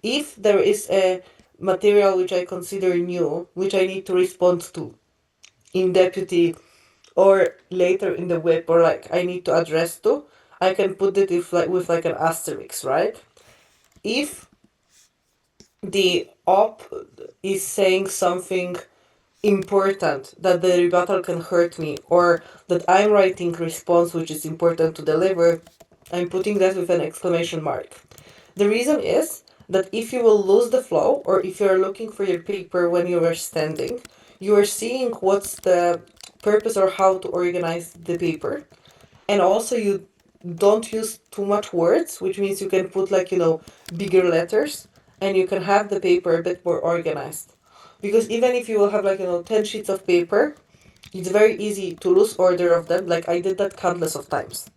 If there is a material which I consider new, which I need to respond to in deputy or later in the whip, or like I need to address to, I can put it with like an asterisk, right? If the op is saying something important that the rebuttal can hurt me, or that I'm writing response which is important to deliver, I'm putting that with an exclamation mark. The reason is that if you will lose the flow, or if you're looking for your paper when you are standing, you are seeing what's the purpose or how to organize the paper. And also you don't use too much words, which means you can put like, bigger letters, and you can have the paper a bit more organized. Because even if you will have like, 10 sheets of paper, it's very easy to lose order of them. Like I did that countless of times.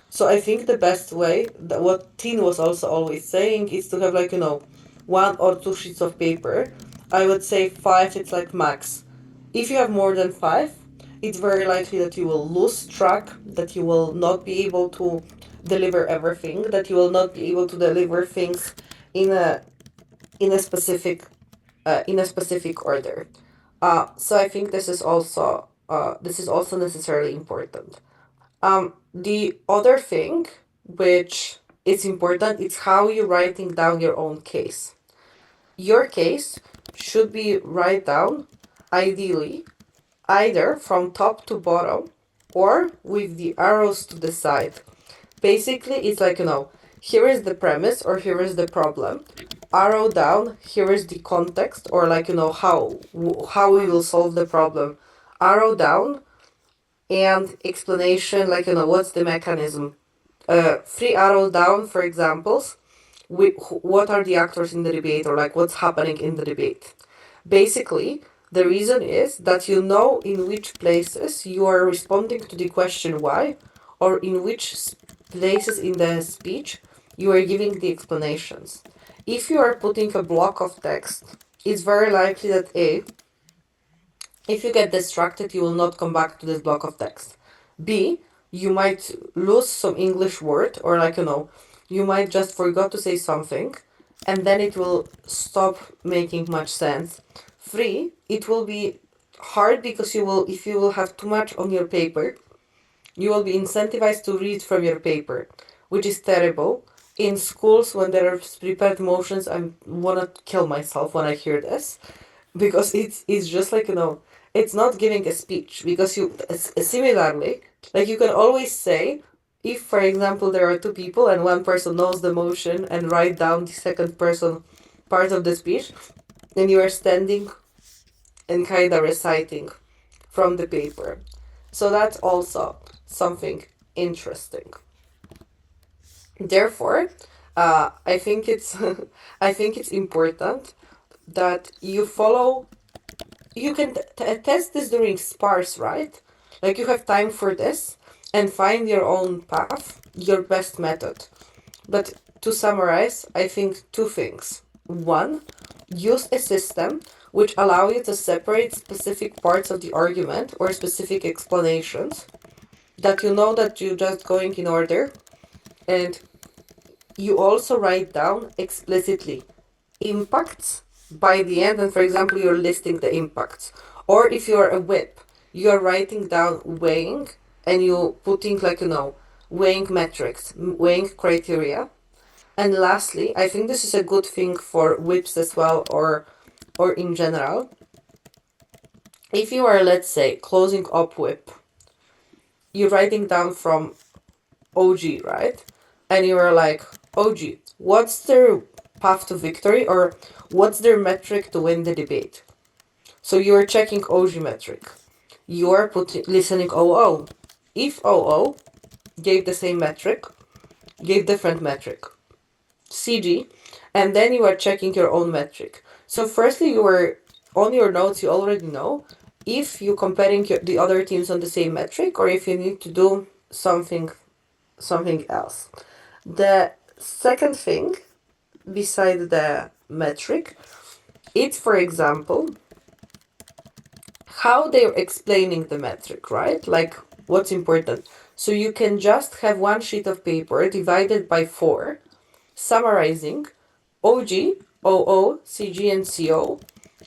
So I think the best way, that what Tin was also always saying, is to have like, 1 or 2 sheets of paper. I would say 5, it's like max. If you have more than 5, it's very likely that you will lose track, that you will not be able to deliver everything, that you will not be able to deliver things in a in a specific order. So I think this is also necessarily important. The other thing which is important is how you're writing down your own case. Your case should be write down, ideally, either from top to bottom or with the arrows to the side. Basically, it's like, here is the premise or here is the problem. Arrow down, here is the context, or like, how we will solve the problem. Arrow down, and explanation, like, what's the mechanism. 3 arrows down for examples. What are the actors in the debate, or like what's happening in the debate. Basically, the reason is that you know in which places you are responding to the question why, or in which places in the speech you are giving the explanations. If you are putting a block of text, it's very likely that if you get distracted, you will not come back to this block of text. B, you might lose some English word, or like, you might just forgot to say something, and then it will stop making much sense. 3, it will be hard because if you will have too much on your paper, you will be incentivized to read from your paper, which is terrible. In schools, when there are prepared motions, I wanna kill myself when I hear this, because it's just like, it's not giving a speech, because similarly, like, you can always say, if for example there are 2 people and one person knows the motion and write down the second person part of the speech, then you are standing and kind of reciting from the paper. So that's also something interesting. Therefore, I think it's I think it's important that you follow. You can test this during sparse, right? Like, you have time for this and find your own path, your best method. But to summarize, I think 2 things. 1, use a system which allow you to separate specific parts of the argument or specific explanations, that you know that you're just going in order, and you also write down explicitly impacts by the end, and for example you're listing the impacts. Or if you're a whip, you're writing down weighing, and you putting like, weighing metrics, weighing criteria. And lastly, I think this is a good thing for whips as well, or in general. If you are, let's say, closing up whip, you're writing down from OG, right? And you are like, OG, what's their path to victory, or what's their metric to win the debate? So you are checking OG metric. You are listening OO. If OO gave the same metric, gave different metric, CG, and then you are checking your own metric. So firstly, you are on your notes, you already know if you're comparing the other teams on the same metric, or if you need to do something else. The second thing, beside the metric, it's, for example, how they're explaining the metric, right? Like, what's important. So you can just have 1 sheet of paper divided by 4, summarizing OG, OO, CG, and CO,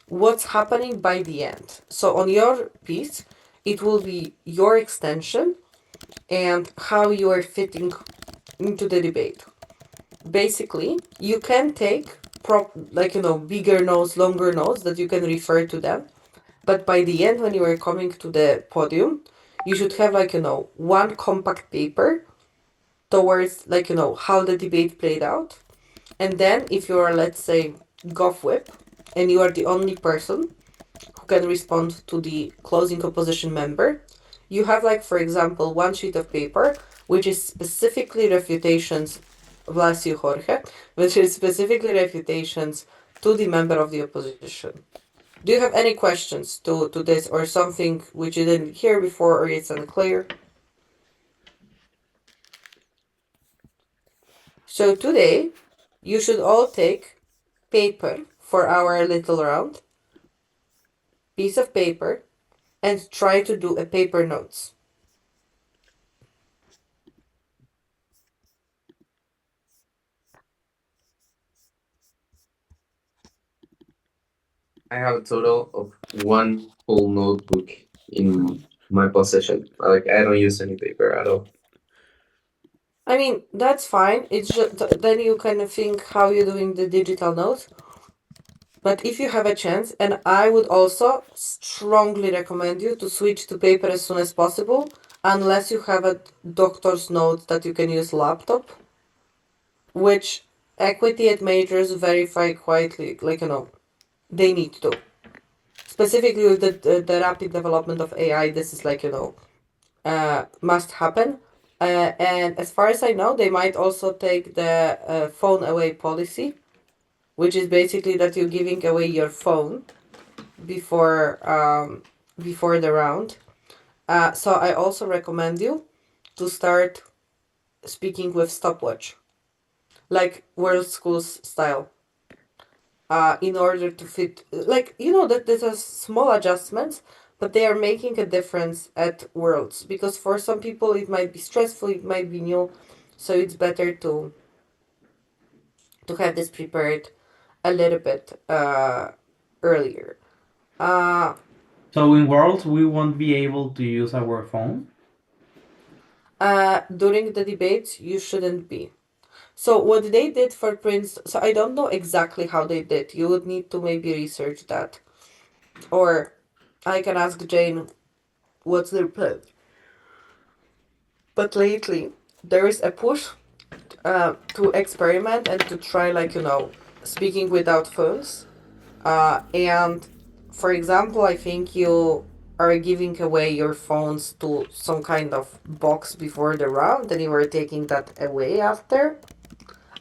what's happening by the end. So on your piece, it will be your extension and how you are fitting into the debate. Basically, you can take bigger notes, longer notes that you can refer to them. But by the end, when you are coming to the podium, you should have one compact paper towards how the debate played out. And then if you are, let's say, Gov Whip, and you are the only person who can respond to the closing opposition member, you have, like, for example, one sheet of paper which is specifically refutations, bless you, Jorge, which is specifically refutations to the member of the opposition. Do you have any questions to this, or something which you didn't hear before, or it's unclear? So today, you should all take paper for our little round, piece of paper, and try to do a paper notes. I have a total of one full notebook in my possession. Like I don't use any paper at all. I mean, that's fine. It's just then you kind of think how you're doing the digital notes. But if you have a chance, and I would also strongly recommend you to switch to paper as soon as possible, unless you have a doctor's note that you can use laptop, which equity at majors verify quietly, they need to. Specifically with the rapid development of AI, this is must happen. And as far as I know, they might also take the phone away policy, which is basically that you're giving away your phone before before the round. So I also recommend you to start speaking with stopwatch, like world schools style, in order to fit. That there's a small adjustments, but they are making a difference at worlds, because for some people it might be stressful, it might be new, so it's better to have this prepared a little bit earlier. Uh, So in Worlds, we won't be able to use our phone. during the debates, you shouldn't be. So what they did for Prince, so I don't know exactly how they did. You would need to maybe research that, or I can ask Jane what's their plan. But lately, there is a push to experiment and to try, speaking without phones. And for example, I think you are giving away your phones to some kind of box before the round, and you are taking that away after.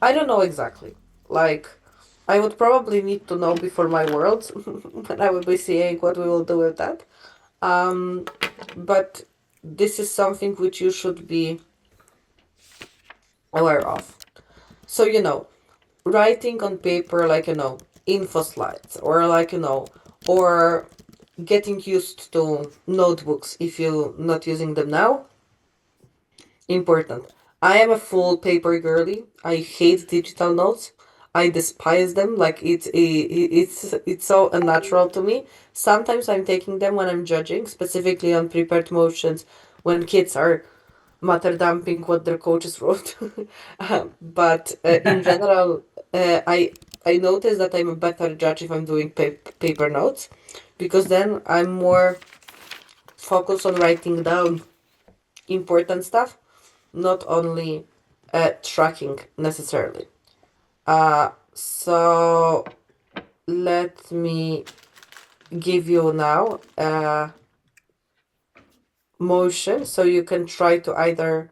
I don't know exactly. Like, I would probably need to know before my worlds when I will be seeing what we will do with that. Um, but this is something which you should be aware of. So, writing on paper, info slides, or or getting used to notebooks if you're not using them now. Important. I am a full paper girly. I hate digital notes. I despise them. Like it's so unnatural to me. Sometimes I'm taking them when I'm judging, specifically on prepared motions, when kids are matter dumping what their coaches wrote. But in general, I notice that I'm a better judge if I'm doing paper notes, because then I'm more focused on writing down important stuff, not only tracking necessarily. So let me give you now a motion so you can try to either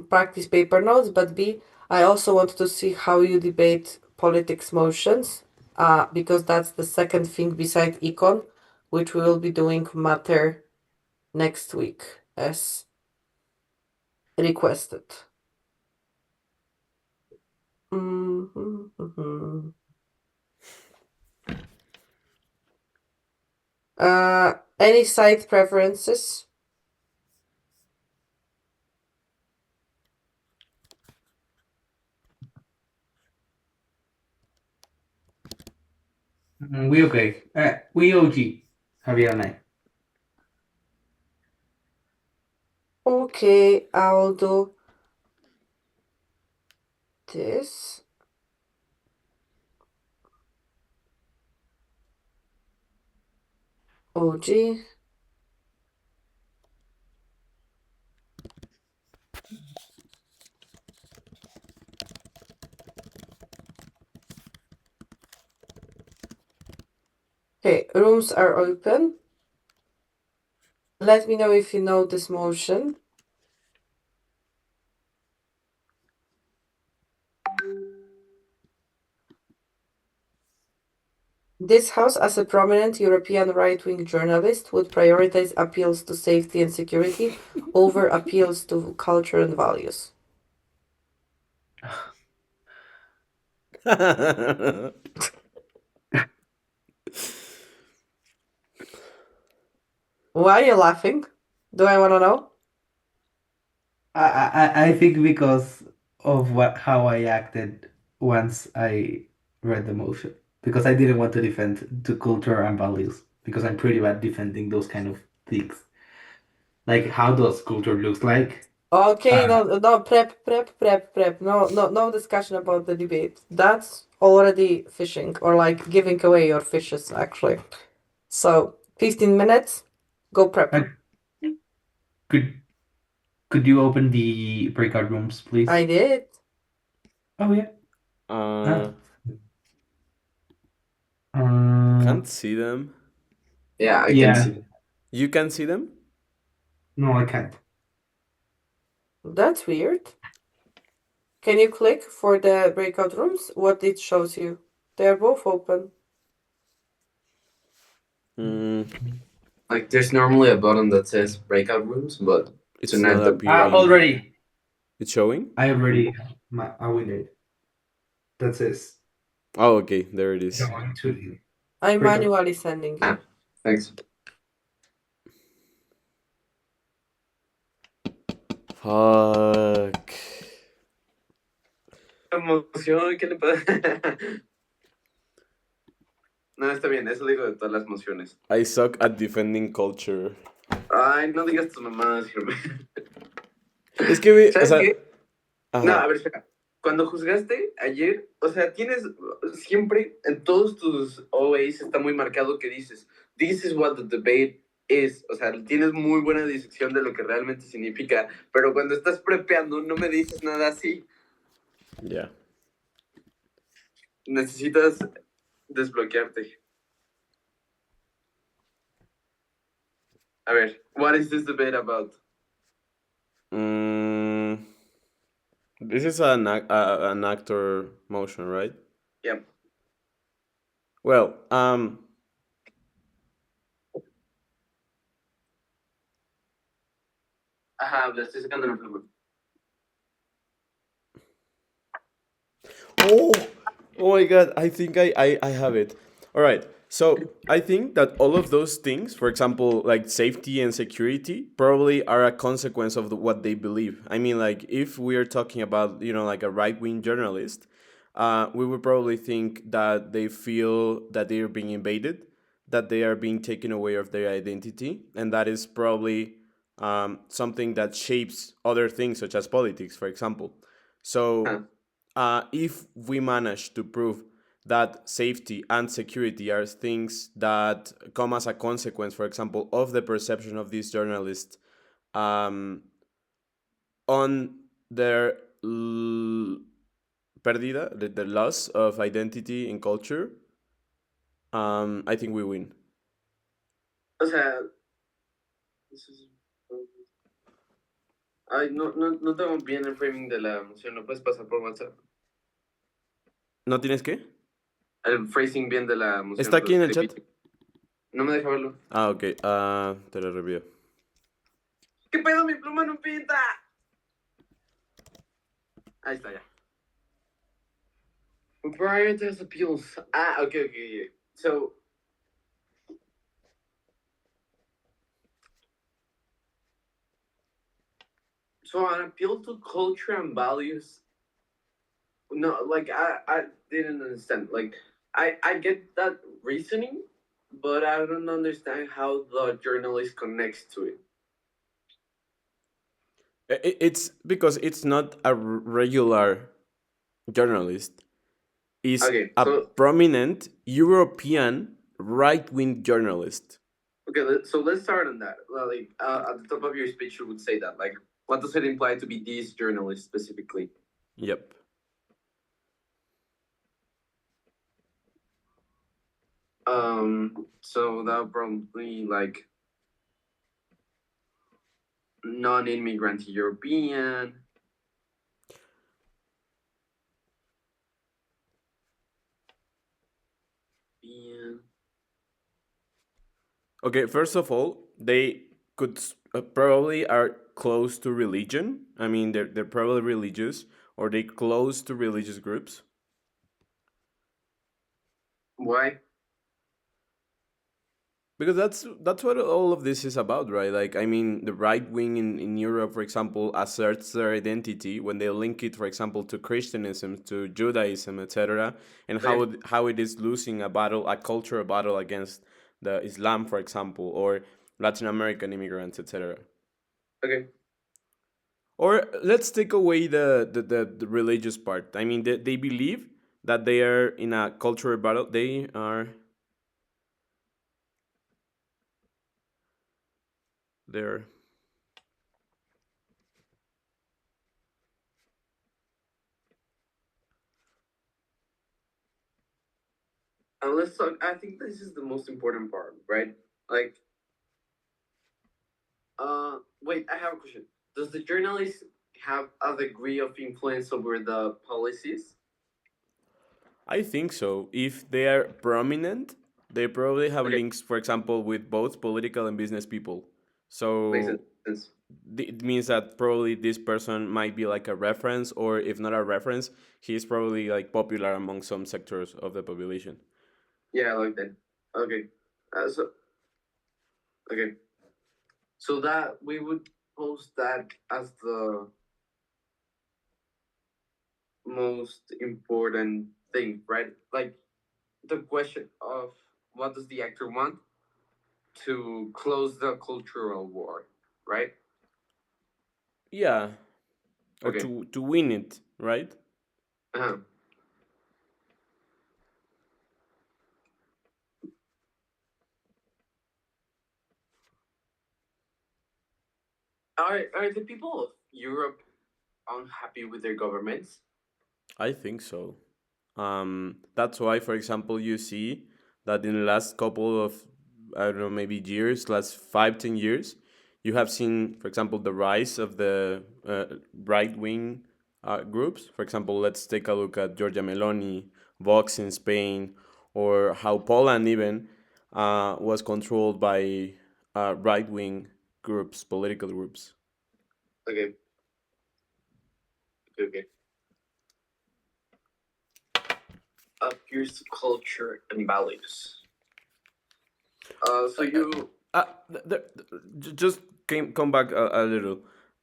practice paper notes, but B, I also want to see how you debate politics motions, because that's the second thing beside econ, which we will be doing matter next week as requested. Mm-hmm. Any site preferences? We okay. We OG. Javier and I. Okay, I'll do this. OG. Okay, rooms are open. Let me know if you know this motion. This house, as a prominent European right-wing journalist, would prioritize appeals to safety and security over appeals to culture and values. Why are you laughing? Do I want to know? I think because of what how I acted once I read the motion. Because I didn't want to defend the culture and values. Because I'm pretty bad defending those kind of things. Like how does culture looks like? Okay, Uh, no, prep. No discussion about the debate. That's already fishing or like giving away your fishes, actually. So, 15 minutes, go prep. uh, could could you open the breakout rooms, I please? did. Oh yeah. uh, Ah. Uh, can't see them. Yeah, I can yeah. see. You can see them? No, I can't. That's weird. Can you click for the breakout rooms? What it shows you? They're both open. Mm, Like, there's normally a button that says breakout rooms, but it's tonight not the appearing. Already. It's showing? I already I window. That says Oh, okay, there it is. going to the I'm breakout. manually sending you. thanks. Fuck. Emoción, ¿qué le pasa? No, está bien, eso digo de todas las mociones. I suck at defending culture. Ay, no digas tus mamadas, Jerome. Es que, o ¿Sabes sea, qué? No, a ajá. ver, espera. Cuando juzgaste ayer, o sea, tienes siempre en todos tus OAs está muy marcado que dices, this is what the debate is. O sea, tienes muy buena disección de lo que realmente significa, pero cuando estás prepeando no me dices nada así. Yeah. Necesitas desbloquearte. A ver, what is this debate about? Mm, this is an actor motion, right? Yeah. Well, Ajá, le estoy sacando la pluma. oh, oh my god! I think I have it. All right. So I think that all of those things, for example, like safety and security, probably are a consequence of what they believe. I mean, like if we are talking about like a right wing journalist, we would probably think that they feel that they are being invaded, that they are being taken away of their identity, and that is probably something that shapes other things such as politics, for example. So Ajá. if we manage to prove that safety and security are things that come as a consequence, for example, of the perception of these journalists on their perdida, the loss of identity in culture, I think we win. O sea, ay, no tengo bien el framing de la emoción, ¿lo puedes pasar por WhatsApp? ¿No tienes qué? El phrasing bien de la ¿Está emoción, lo aquí en el escribí. chat? No me deja verlo. Ah, ok. Te lo review. ¿Qué pedo? Mi pluma no pinta. Ahí está ya. Prioritize appeals. Ah, okay. So an appeal to culture and values. No, like I didn't understand. Like I get that reasoning, but I don't understand how the journalist connects to it. It's because it's not a regular journalist. Is Okay, a so prominent European right-wing journalist. okay, so let's start on that. Well, like at the top of your speech, you would say that. Like, what does it imply to be this journalist specifically? Yep. So that would probably like non-immigrant European. European. Okay, first of all, they could probably are close to religion. I mean, they're probably religious or they close to religious groups. Why? Because that's what all of this is about, right? Like, I mean, the right wing in Europe, for example, asserts their identity when they link it, for example, to Christianism, to Judaism, etc., and Okay. how it is losing a battle, a cultural battle against the Islam, for example, or Latin American immigrants, etc. Okay. Or let's take away the religious part. I mean, they believe that they are in a cultural battle. They are there. Let's talk. I think this is the most important part, right? Like, wait. I have a question. Does the journalist have a degree of influence over the policies? I think so. If they are prominent, they probably have Okay, links, for example, with both political and business people. makes So sense. it means that probably this person might be like a reference, or if not a reference, he's probably like popular among some sectors of the population. Yeah, I like that. Okay. So okay. So that we would post that as the most important thing, right? Like the question of what does the actor want to close the cultural war, right? Yeah, or Okay. to win it, right? Uh-huh. Are the people of Europe unhappy with their governments? I think so. That's why, for example, you see that in the last couple of, I don't know, maybe years, last 5, 10 years, you have seen, for example, the rise of the right wing groups. For example, let's take a look at Giorgia Meloni, Vox in Spain, or how Poland even was controlled by right wing groups, political groups. Okay. Okay. Appears to culture and values. So you Uh, just come back a little.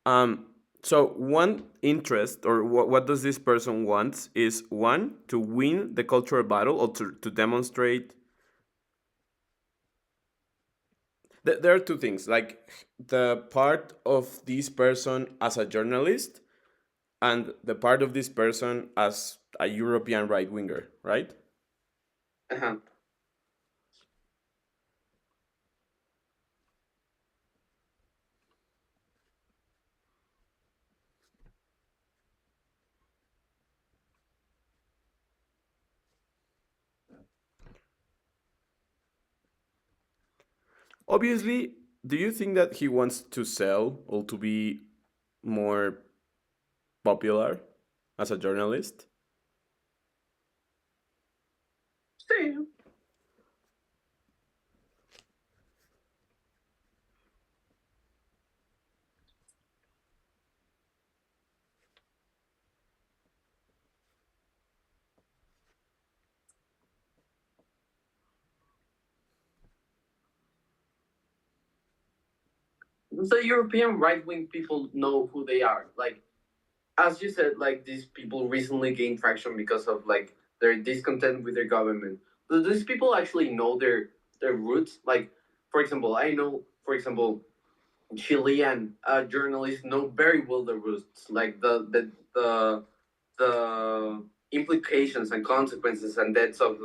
Um, so one interest or what does this person want is one to win the cultural battle or to demonstrate. There are two things, like the part of this person as a journalist and the part of this person as a European right winger, right? uh-huh. Obviously, do you think that he wants to sell or to be more popular as a journalist? Same. The European right wing people know who they are. Like as you said, like these people recently gained traction because of like they're discontent with their government. Do these people actually know their roots? Like, for example, I know, for example, Chilean journalists know very well the roots, like the implications and consequences and deaths of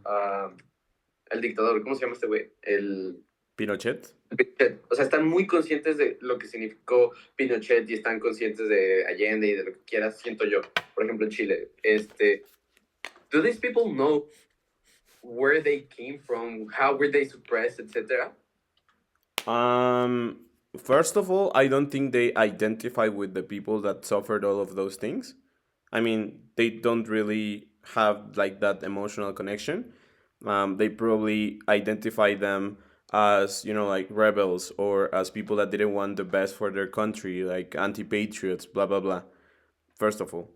el dictador. ¿Cómo se llama este güey? El Pinochet. Pinochet. O sea, están muy conscientes de lo que significó Pinochet y están conscientes de Allende y de lo que quieras, siento yo. Por ejemplo, en Chile. Do these people know where they came from, how were they suppressed, etc.? Um, First of all, I don't think they identify with the people that suffered all of those things. I mean, they don't really have like that emotional connection. They probably identify them as, you know, like rebels or as people that didn't want the best for their country, like anti-patriots, blah blah blah. First of all,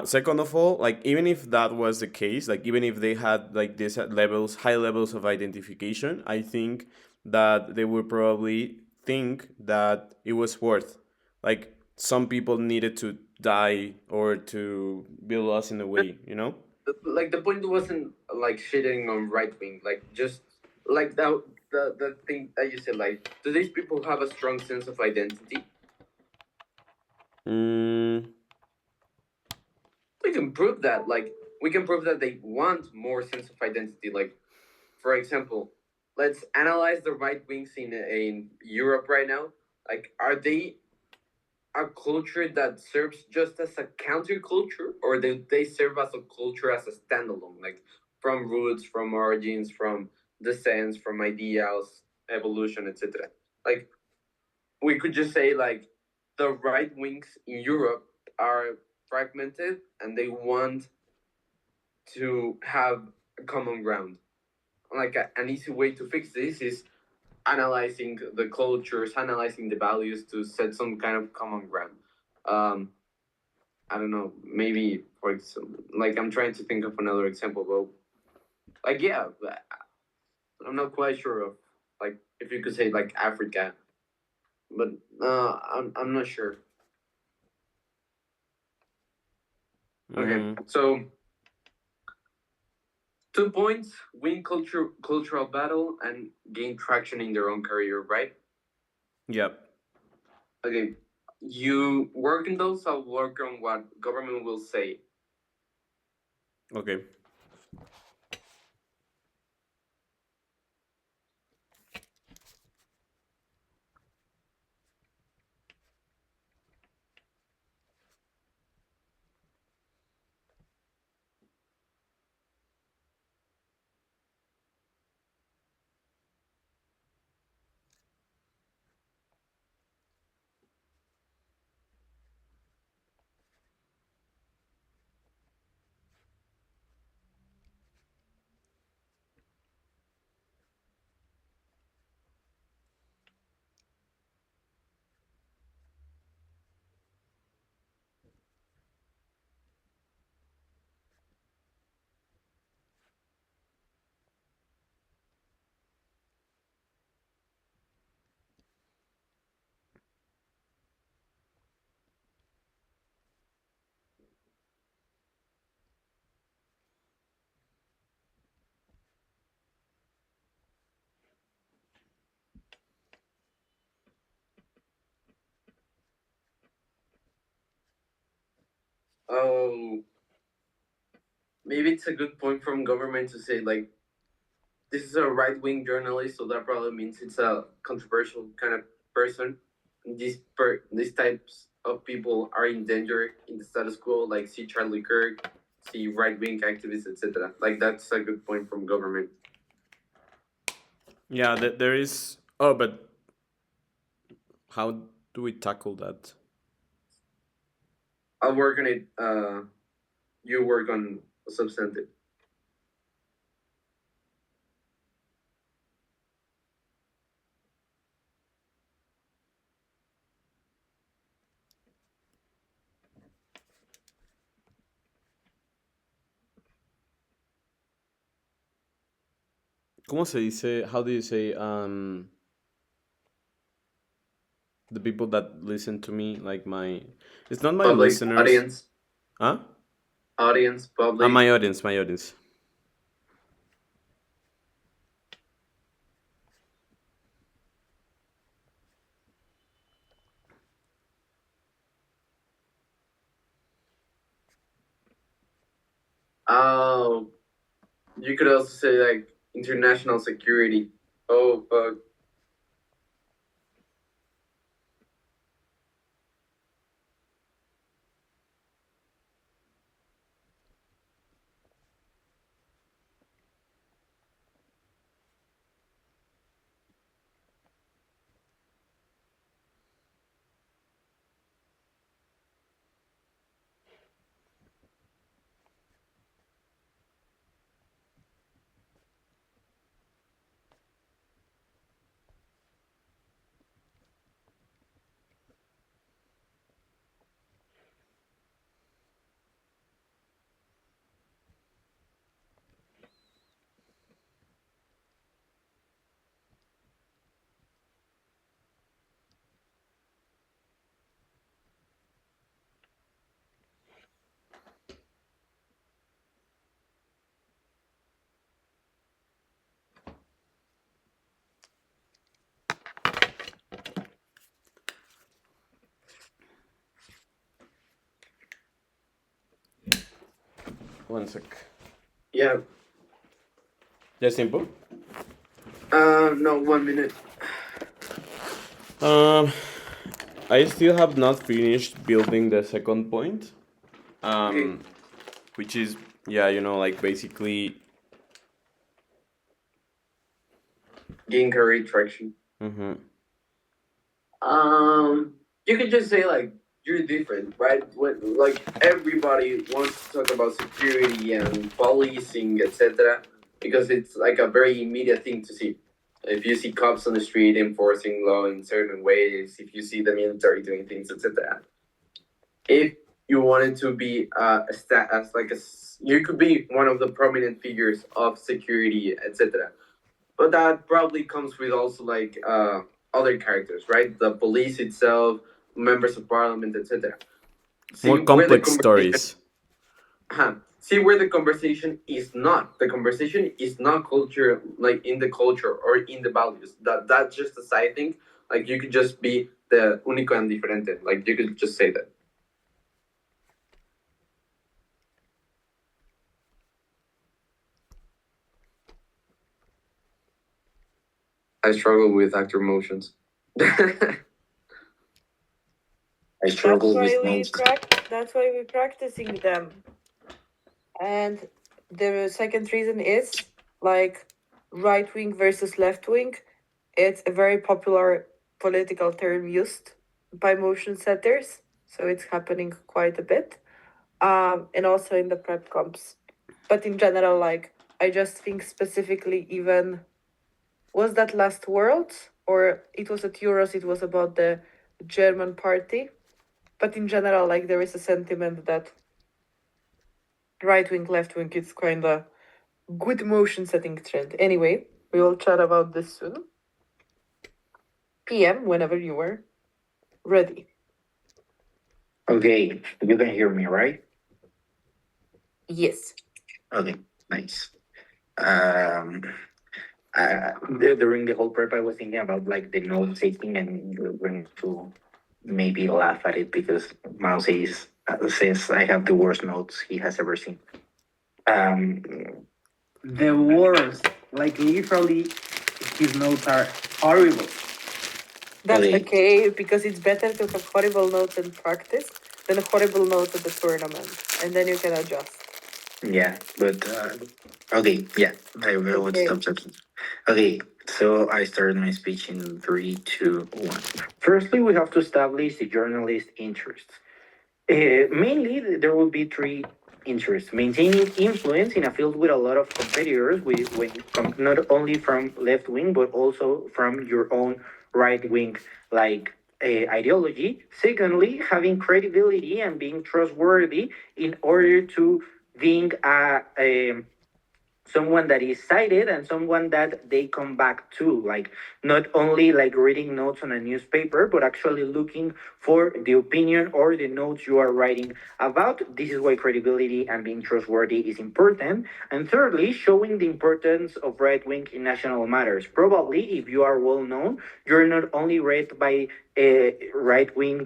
second of all, like even if that was the case, like even if they had like these levels, high levels of identification, I think that they would probably think that it was worth, like some people needed to die or to be lost in a way, you know. Like the point wasn't like shitting on right wing, like just like the thing that you said, like do these people have a strong sense of identity? Mm, We can prove that, like we can prove that they want more sense of identity. Like for example, let's analyze the right wings in Europe right now. Like are they a culture that serves just as a counterculture, or they serve as a culture as a standalone, like from roots, from origins, from descents, from ideals, evolution, etc. Like we could just say like the right wings in Europe are fragmented and they want to have a common ground. Like an easy way to fix this is analyzing the cultures, analyzing the values to set some kind of common ground. Um, I don't know, maybe for example, like I'm trying to think of another example, but like yeah, I'm not quite sure of like if you could say like Africa, but I'm not sure. Okay, mm, so 2 points: win cultural battle and gain traction in their own career, right? yep. Okay, you work on those. I'll work on what government will say. Okay. Oh, maybe it's a good point from government to say like this is a right wing journalist, so that probably means it's a controversial kind of person. These types of people are in danger in the status quo, like see Charlie Kirk, see right wing activists, etc. Like that's a good point from government. Yeah, there is. Oh, but how do we tackle that? I'll work on it. You work on substantive. ¿Cómo se dice? How do you say the people that listen to me, like my, it's not my Public listeners. audience. Huh? Audience, public. My audience, my audience. Oh, you could also say like international security. Oh, fuck. One sec. Yeah. Just simple. No, 1 minute. Um, I still have not finished building the second point. Okay. Which is, yeah, like basically. Gain career traction. Mm-hmm. You could just say like you're different, right? When like everybody wants to talk about security and policing, etc., because it's like a very immediate thing to see. If you see cops on the street enforcing law in certain ways, if you see the military doing things, etc. If you wanted to be as like you could be one of the prominent figures of security, etc. But that probably comes with also like other characters, right? The police itself, members of parliament, etc. See More where the complex conversation, stories. see where the conversation is not. The conversation is not culture, like in the culture or in the values. That's just a side thing. Like you could just be the único and diferente. Like you could just say that. I struggle with actor emotions. I That's struggle why with we most. that's why we're practicing them. And the second reason is like right wing versus left wing. It's a very popular political term used by motion setters, so it's happening quite a bit. And also in the prep comps. But in general, like I just think specifically even was that last Worlds or it was at Euros, it was about the German party. But in general, like there is a sentiment that right wing, left wing, it's kinda good motion setting trend. Anyway, we will chat about this soon. PM, whenever you were ready. Okay, you can hear me, right? Yes. Okay, nice. Um, during the whole prep, I was thinking about like the note taking, and we're going to maybe laugh at it because Mao says I have the worst notes he has ever seen. Um, The worst, like literally, his notes are horrible. That's Okay. okay, because it's better to have horrible notes in practice than horrible notes at the tournament. And then you can adjust. Yeah, but okay, yeah, I will Okay. stop talking. Okay, so I started my speech in 3, 2, 1. Firstly, we have to establish the journalist interests. Mainly, there will be three interests: maintaining influence in a field with a lot of competitors, not only from left wing but also from your own right wing, like ideology. Secondly, having credibility and being trustworthy in order to being someone that is cited and someone that they come back to, like not only like reading notes on a newspaper but actually looking for the opinion or the notes you are writing about. This is why credibility and being trustworthy is important. And thirdly, showing the importance of right wing in national matters. Probably if you are well known, you're not only read by right wing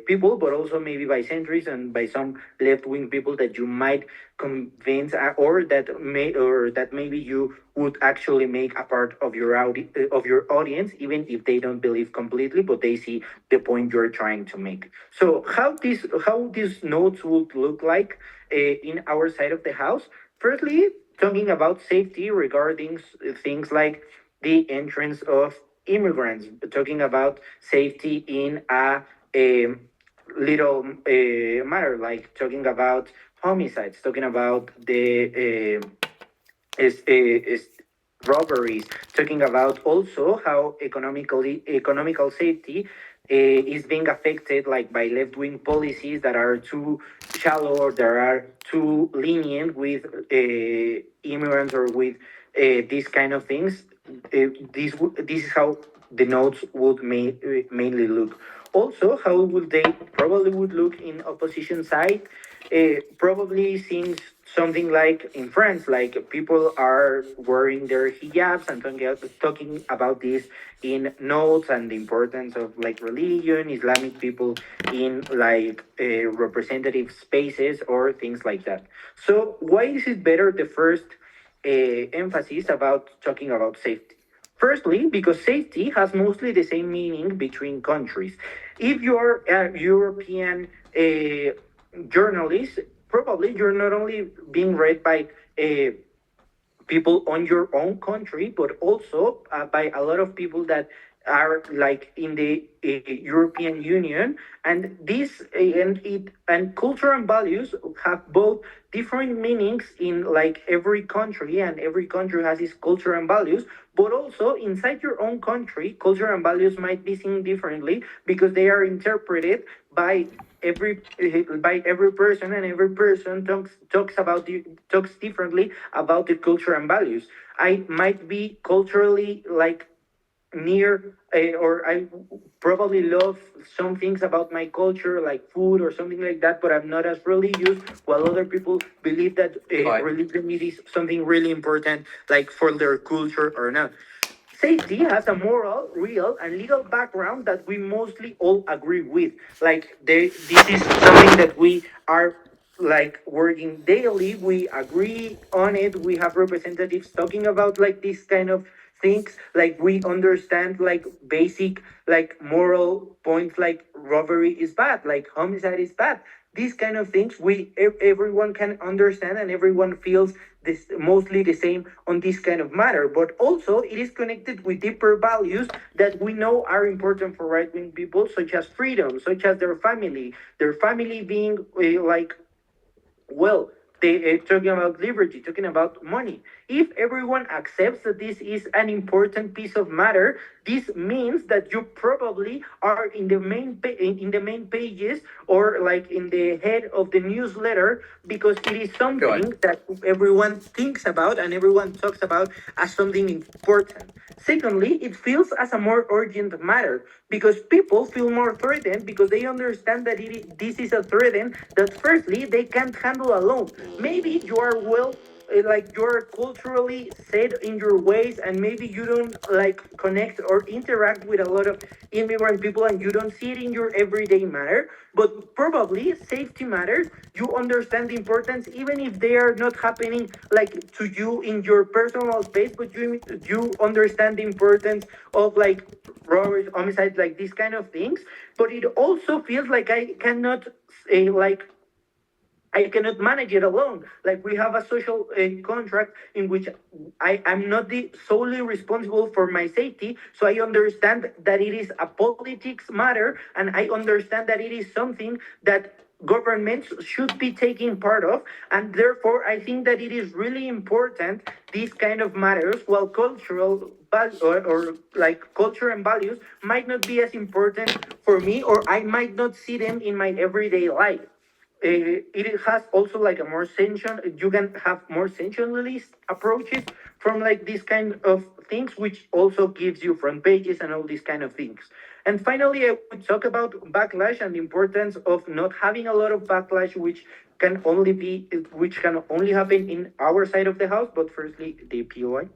people, but also maybe by centrists and by some left wing people that you might convince, or that maybe you would actually make a part of your of your audience, even if they don't believe completely, but they see the point you're trying to make. So how these notes would look like in our side of the house. Firstly, talking about safety regarding things like the entrance of immigrants, talking about safety in a little matter, like talking about homicides, talking about the is robberies, talking about also how economical safety is being affected like by left wing policies that are too shallow or that are too lenient with immigrants or with these kind of things. This is how the notes would mainly look. Also, how would they probably would look in opposition side? Probably seems something like in France, like people are wearing their hijabs and talking about this in notes and the importance of like religion, Islamic people in like representative spaces or things like that. So why is it better the first emphasis about talking about safety? Firstly, because safety has mostly the same meaning between countries. If you're a European journalist, probably you're not only being read by people on your own country, but also by a lot of people that are like in the European Union, and this and culture and values have both different meanings in like every country, and every country has its culture and values. But also inside your own country, culture and values might be seen differently because they are interpreted by every person, and every person talks differently about the culture and values. I might be culturally like near or I probably love some things about my culture like food or something like that, but I'm not as religious, while other people believe that Right. religion is something really important like for their culture or not. Safety has a moral, real, and legal background that we mostly all agree with. Like this is something that we are like working daily. We agree on it. We have representatives talking about like this kind of things. Like we understand like basic like moral points, like robbery is bad, like homicide is bad. These kind of things everyone can understand, and everyone feels this mostly the same on this kind of matter. But also it is connected with deeper values that we know are important for right wing people, such as freedom, such as their family being like well, they talking about liberty, talking about money. If everyone accepts that this is an important piece of matter, this means that you probably are in the in the main pages or like in the head of the newsletter, because it is Right. something that everyone thinks about and everyone talks about as something important. Secondly, it feels as a more urgent matter because people feel more threatened because they understand that this is a threat that firstly they can't handle alone. Maybe you are well like you're culturally set in your ways, and maybe you don't like connect or interact with a lot of immigrant people and you don't see it in your everyday matter, but probably safety matters. You understand the importance even if they are not happening like to you in your personal space, but you understand the importance of like robberies, homicides, like these kind of things. But it also feels like I cannot like I cannot manage it alone. Like we have a social contract in which I am not the solely responsible for my safety. So I understand that it is a politics matter, and I understand that it is something that governments should be taking part of, and therefore I think that it is really important these kind of matters, while or like culture and values might not be as important for me, or I might not see them in my everyday life. it has also like a more sensual, you can have more sensualist approaches from like this kind of things, which also gives you front pages and all these kind of things. And finally, I would talk about backlash and the importance of not having a lot of backlash, which can only happen in our side of the house. But firstly, the POI.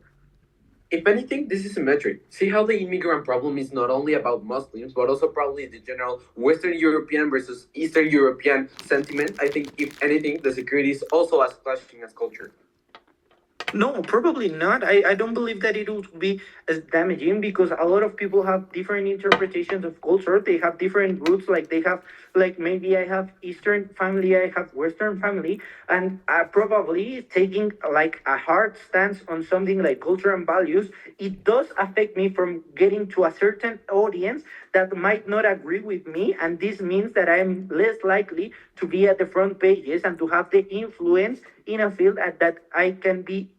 If anything, this is symmetric. See how the immigrant problem is not only about Muslims, but also probably the general Western European versus Eastern European sentiment. I think, if anything, the security is also as clashing as culture. No, probably not. I don't believe that it would be as damaging because a lot of people have different interpretations of culture. They have different roots. Like they have, like maybe I have Eastern family, I have Western family, and probably taking like a hard stance on something like culture and values, it does affect me from getting to a certain audience that might not agree with me, and this means that I'm less likely to be at the front pages and to have the influence in a field that I can be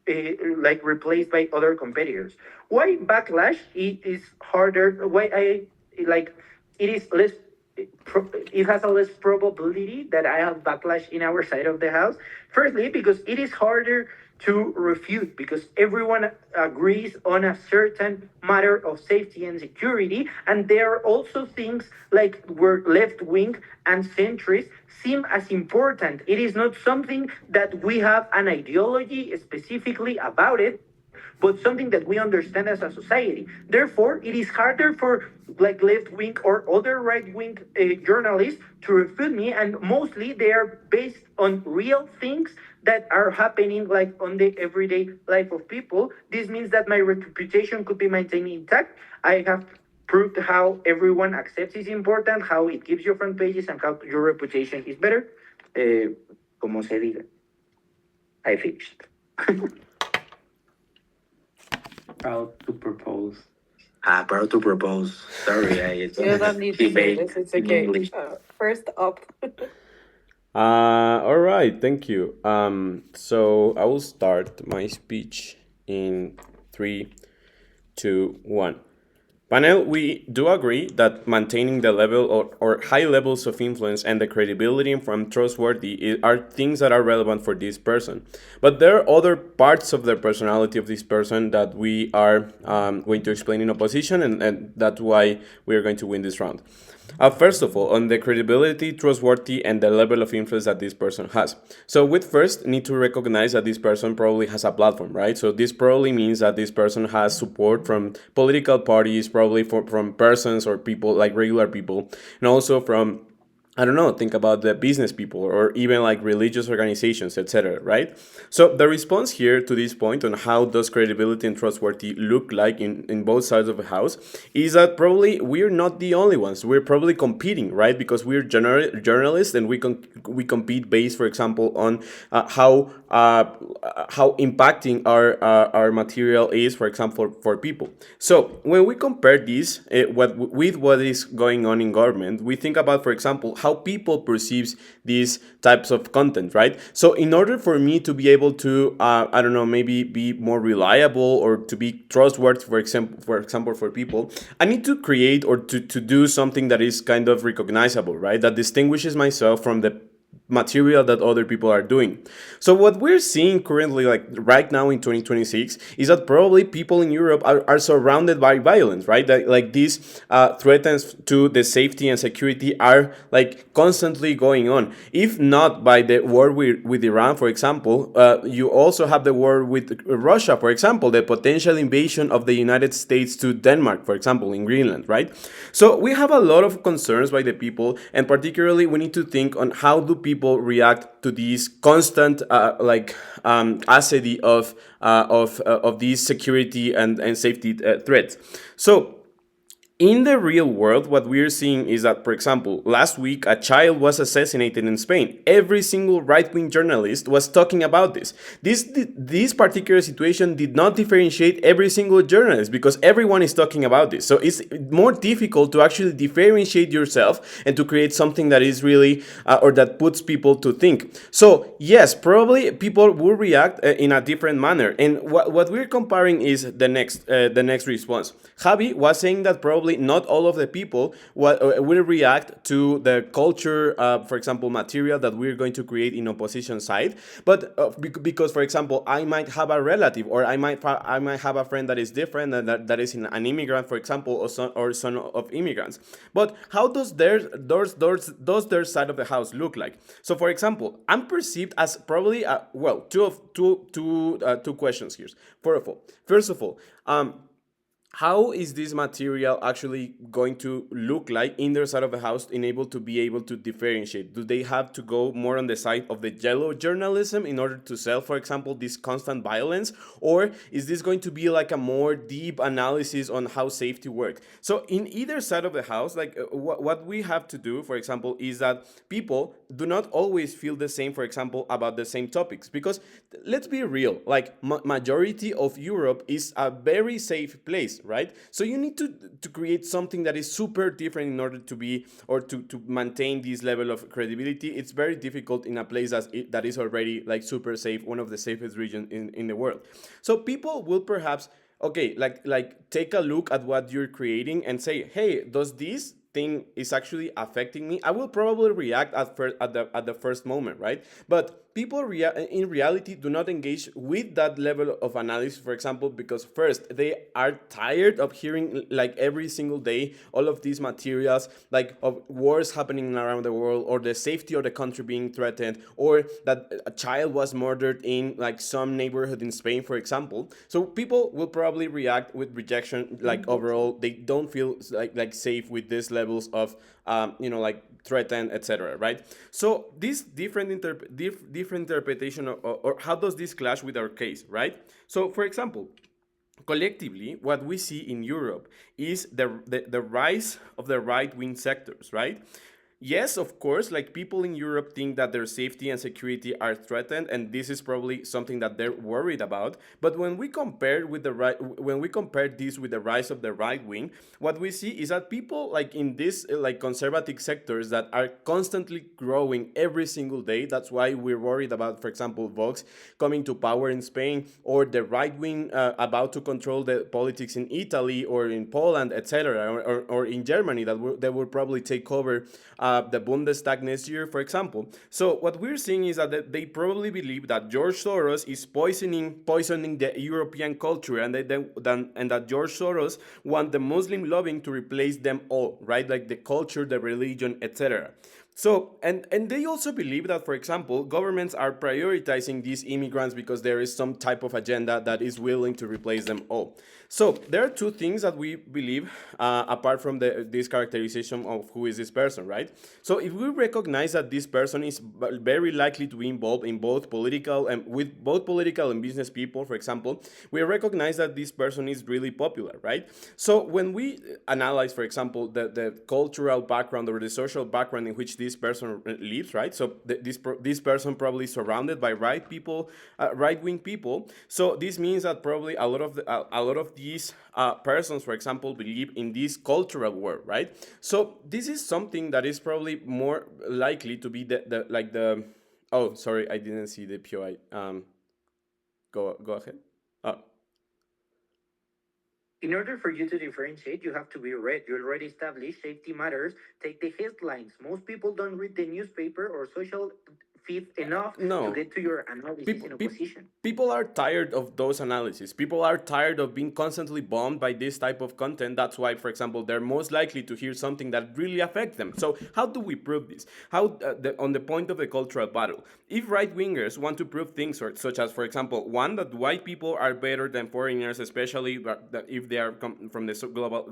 like replaced by other competitors. Why backlash? It is harder. Why I like it is less. It has a less probability that I have backlash in our side of the house. Firstly, because it is harder to refute because everyone agrees on a certain matter of safety and security, and there are also things like where left wing and centrist seem as important. It is not something that we have an ideology specifically about it, but something that we understand as a society. Therefore, it is harder for like left wing or other right wing journalists to refute me, and mostly they are based on real things that are happening like on the everyday life of people. This means that my reputation could be maintained intact. I have proved how everyone accepts is important, how it gives you front pages, and how your reputation is better. Como se diga. I finished. Proud to propose. Proud to propose. Sorry, I You don't need to say this. It's okay. English. First up. All right, thank you. So I will start my speech in three, two, one. Panel, we do agree that maintaining the level or high levels of influence and the credibility from trustworthy are things that are relevant for this person. But there are other parts of the personality of this person that we are going to explain in opposition, and that's why we are going to win this round. First of all, on the credibility, trustworthy, and the level of influence that this person has. So we first need to recognize that this person probably has a platform, right? So this probably means that this person has support from political parties, probably from persons or people like regular people, and also from, I don't know, think about the business people or even like religious organizations, etc., right? So the response here to this point on how does credibility and trustworthy look like in both sides of the house is that probably we're not the only ones. We're probably competing, right? Because we're journalists and we compete based, for example, on how impacting our material is, for example, for people. So when we compare this with what is going on in government, we think about, for example, how people perceives these types of content, right? So in order for me to be able to, I don't know, maybe be more reliable or to be trustworthy, for example, for people, I need to create or to do something that is kind of recognizable, right? That distinguishes myself from the material that other people are doing. So what we're seeing currently, like right now in 2026, is that probably people in Europe are surrounded by violence, right? That, like these threats to the safety and security are like constantly going on. If not by the war with Iran, for example, you also have the war with Russia, for example, the potential invasion of the United States to Denmark, for example, in Greenland, right? So we have a lot of concerns by the people, and particularly we need to think on how do people react to these constant ascending of these security and safety threats. So in the real world, what we're seeing is that, for example, last week a child was assassinated in Spain. Every single right-wing journalist was talking about this. This particular situation did not differentiate every single journalist because everyone is talking about this. So it's more difficult to actually differentiate yourself and to create something that is really or that puts people to think. So yes, probably people will react in a different manner. And what we're comparing is the next response. Javi was saying that probably probably not all of the people will react to the culture, for example, material that we're going to create in opposition side. But because, for example, I might have a relative, or I might have a friend that is different, and that is an immigrant, for example, or son of immigrants. But how does their side of the house look like? So, for example, I'm perceived as probably well, two questions here. First of all, how is this material actually going to look like in their side of the house in able to be able to differentiate? Do they have to go more on the side of the yellow journalism in order to sell, for example, this constant violence? Or is this going to be like a more deep analysis on how safety works? So in either side of the house, like what we have to do, for example, is that people do not always feel the same, for example, about the same topics. Because let's be real, like majority of Europe is a very safe place, right? So you need to create something that is super different in order to be, or to maintain this level of credibility. It's very difficult in a place that is already like super safe, one of the safest regions in the world. So people will perhaps, okay, like take a look at what you're creating and say, hey, does this thing is actually affecting me? I will probably react at the first moment, right? But people in reality do not engage with that level of analysis, for example, because first they are tired of hearing like every single day all of these materials, like of wars happening around the world, or the safety of the country being threatened, or that a child was murdered in like some neighborhood in Spain, for example. So people will probably react with rejection. Like overall, they don't feel like safe with these levels of like threatened, etc. Right? So this different interpretation, or how does this clash with our case, right? So for example, collectively, what we see in Europe is the rise of the right wing sectors, right? Yes, of course, like people in Europe think that their safety and security are threatened, and this is probably something that they're worried about. But when we compare this with the rise of the right wing, what we see is that people like in these like conservative sectors that are constantly growing every single day. That's why we're worried about, for example, Vox coming to power in Spain, or the right wing about to control the politics in Italy or in Poland, etc., or in Germany that will probably take over the Bundestag next year, for example. So what we're seeing is that they probably believe that George Soros is poisoning the European culture, and that George Soros want the Muslim lobbying to replace them all, right? Like the culture, the religion, etc. So, and they also believe that, for example, governments are prioritizing these immigrants because there is some type of agenda that is willing to replace them all. So there are two things that we believe, apart from this characterization of who is this person, right? So if we recognize that this person is very likely to be involved in both political and with both political and business people, for example, we recognize that this person is really popular, right? So when we analyze, for example, the cultural background or the social background in which this person lives, right? So this person probably surrounded by right wing people. So this means that probably a lot of these persons, for example, believe in this cultural war, right? So this is something that is probably more likely to be the like the. Oh, sorry, I didn't see the POI. Go ahead. Oh, In order for you to differentiate, you have to be read. You already established safety matters. Take the headlines. Most people don't read the newspaper or social feed enough to no. get to your analysis people, in peop opposition. people are tired of those analyses. People are tired of being constantly bombed by this type of content. That's why, for example, they're most likely to hear something that really affects them. So how do we prove this? On the point of the cultural battle, if right wingers want to prove things, such as, for example, one, that white people are better than foreigners, especially if they are from the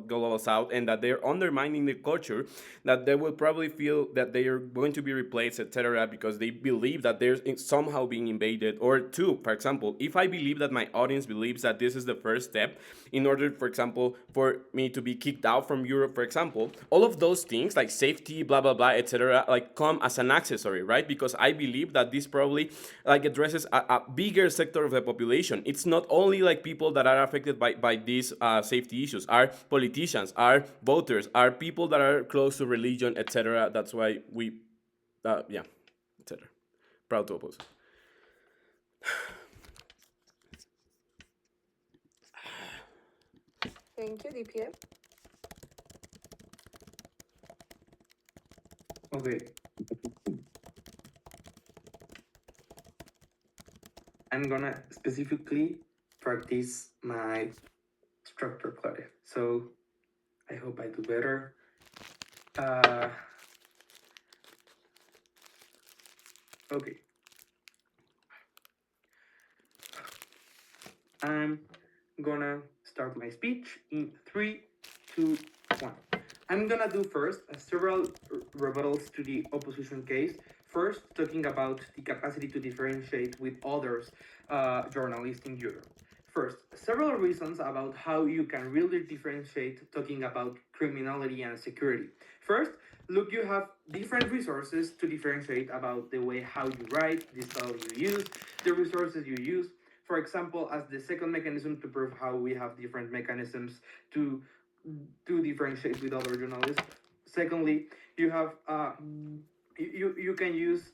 global south, and that they're undermining the culture, that they will probably feel that they are going to be replaced, etc., because they believe that they're somehow being invaded. Or two, for example, if I believe that my audience believes that this is the first step in order, for example, for me to be kicked out from Europe, for example, all of those things like safety, blah blah blah, etc., like come as an accessory, right? Because I believe that this probably like addresses a bigger sector of the population. It's not only like people that are affected by these safety issues. Are politicians, are voters, are people that are close to religion, etc. That's why we, yeah, etc. Proud to oppose. Thank you, DPM. Okay, I'm gonna specifically practice my structure clave. So I hope I do better. Uh, okay, I'm gonna start my speech in 3, 2, 1. I'm gonna do first several rebuttals to the opposition case. First, talking about the capacity to differentiate with others journalists in Europe. First, several reasons about how you can really differentiate talking about criminality and security. First, look, you have different resources to differentiate about the way how you write, the style you use, the resources you use. For example, as the second mechanism to prove how we have different mechanisms to differentiate with other journalists. Secondly, you have you can use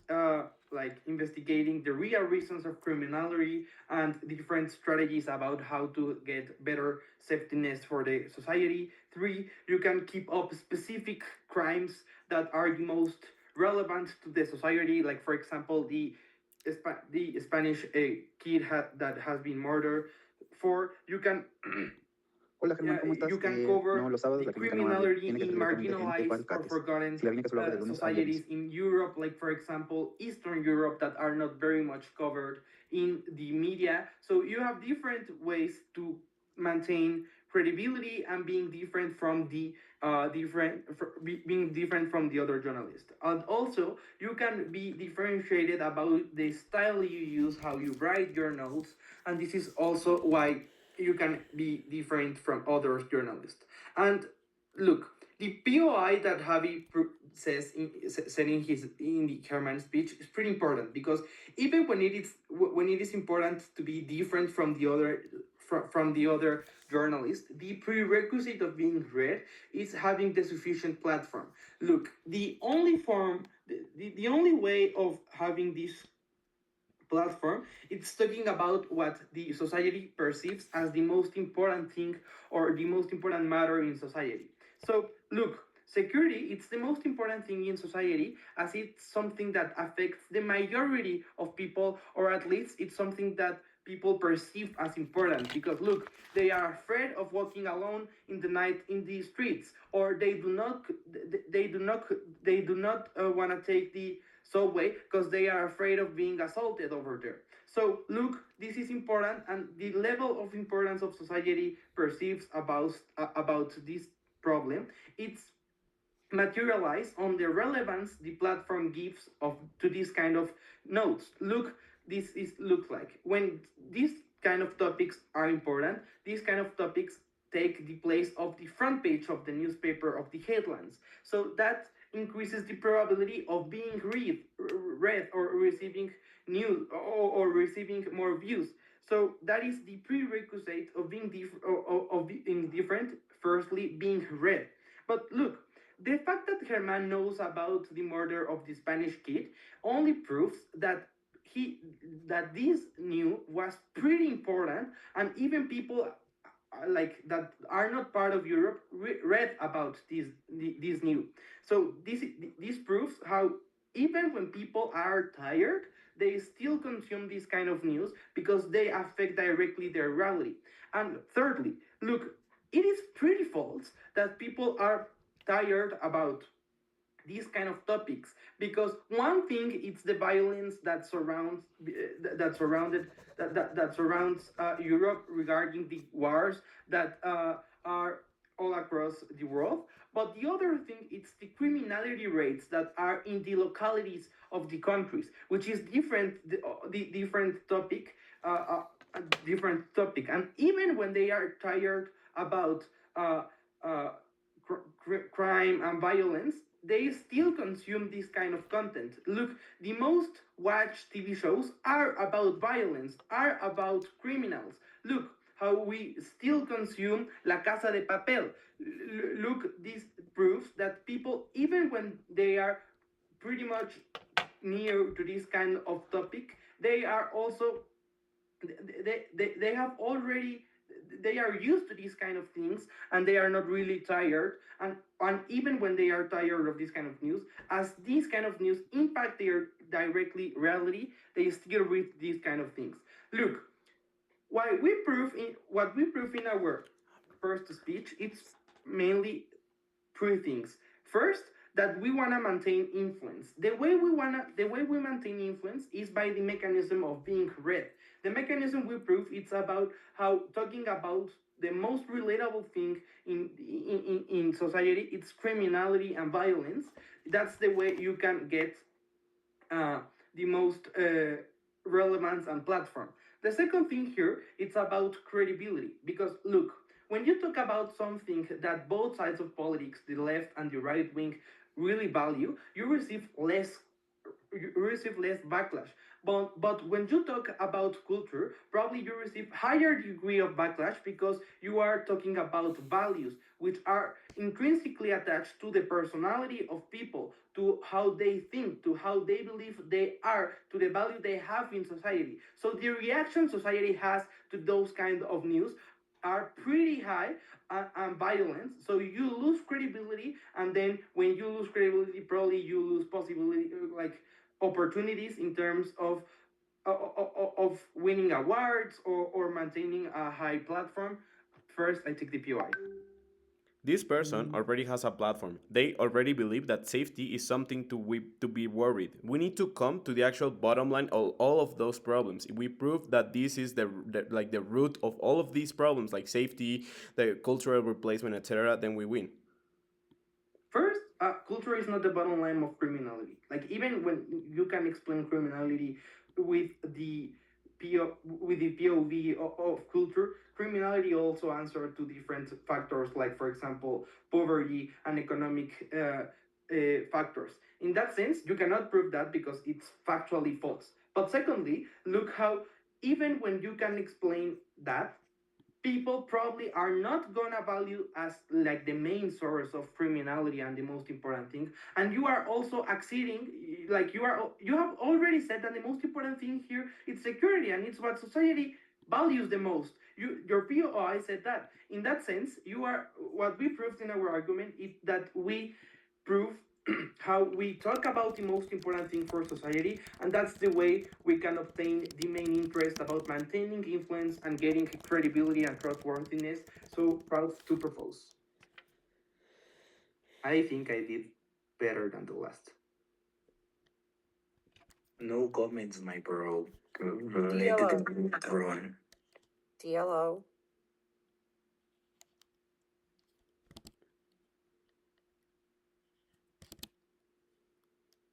like investigating the real reasons of criminality and different strategies about how to get better safety nets for the society. Three, you can keep up specific crimes that are the most relevant to the society, like for example the Spanish kid that has been murdered. Four, you can Hola Germán, ¿cómo you estás? can No, cover los sábados the la clínica no abre. criminality Tiene que in atender trámites de gente o marginalized or aguacates. forgotten Si la clínica solo abre de lunes a viernes. societies in Europe, like for example Eastern Europe, that are not very much covered in the media. So you have different ways to maintain credibility and being different from the being different from the other journalists. And also you can be differentiated about the style you use, how you write your notes, and this is also why you can be different from other journalists. And look, the POI that Javi said in his in the Herman speech is pretty important because even when it is important to be different from the other from the other journalists, the prerequisite of being read is having the sufficient platform. Look, the only way of having this platform, it's talking about what the society perceives as the most important thing or the most important matter in society. So look, security, it's the most important thing in society as it's something that affects the majority of people, or at least it's something that people perceive as important because look, they are afraid of walking alone in the night in the streets, or they do not want to take the subway because they are afraid of being assaulted over there. So look, this is important, and the level of importance of society perceives about this problem, it's materialize on the relevance the platform gives of to this kind of notes. Look, this is look like when these kind of topics are important, these kind of topics take the place of the front page of the newspaper of the headlines. So that increases the probability of being read or receiving news or receiving more views. So that is the prerequisite of being of being different. Firstly, being read. But look, the fact that Herman knows about the murder of the Spanish kid only proves that he that this news was pretty important, and even people like that are not part of Europe read about this news. So this proves how even when people are tired, they still consume this kind of news because they affect directly their reality. And thirdly, look, it is pretty false that people are tired about these kind of topics because one thing it's the violence that surrounds that surrounds Europe regarding the wars that are all across the world, but the other thing it's the criminality rates that are in the localities of the countries, which is the different topic, different topic. And even when they are tired about uh, crime and violence, they still consume this kind of content. Look, the most watched TV shows are about violence, are about criminals. Look, how we still consume La Casa de Papel. Look, this proves that people, even when they are pretty much near to this kind of topic, they are also they have already they are used to these kind of things, and they are not really tired. And even when they are tired of this kind of news, as these kind of news impact their directly reality, they still read these kind of things. Look, what we prove in our first speech, it's mainly three things. First, that we want to maintain influence. The way we maintain influence is by the mechanism of being read. The mechanism we prove it's about how talking about the most relatable thing in society, it's criminality and violence. That's the way you can get the most relevance and platform. The second thing here, it's about credibility. Because look, when you talk about something that both sides of politics, the left and the right wing, really value, you receive less backlash. But when you talk about culture, probably you receive higher degree of backlash because you are talking about values which are intrinsically attached to the personality of people, to how they think, to how they believe they are, to the value they have in society. So the reaction society has to those kind of news are pretty high and violent. So you lose credibility, and then when you lose credibility, probably you lose possibility like opportunities in terms of winning awards or maintaining a high platform. First, I take the POI. This person already has a platform. They already believe that safety is something to be worried. We need to come to the actual bottom line of all of those problems. If we prove that this is the root of all of these problems, like safety, the cultural replacement, etc., then we win. First, culture is not the bottom line of criminality. Like even when you can explain criminality with the with the POV of culture, criminality also answers to different factors, like for example, poverty and economic factors. In that sense, you cannot prove that because it's factually false. But secondly, look how even when you can explain that, people probably are not gonna value as like the main source of criminality and the most important thing. And you are also acceding, like you have already said that the most important thing here is security, and it's what society values the most. Your POI said that. In that sense, you are what we proved in our argument is that we prove how we talk about the most important thing for society, and that's the way we can obtain the main interest about maintaining influence and getting credibility and trustworthiness. So proud to propose. I think I did better than the last. No comments, my bro. I TLO. didn't run. TLO.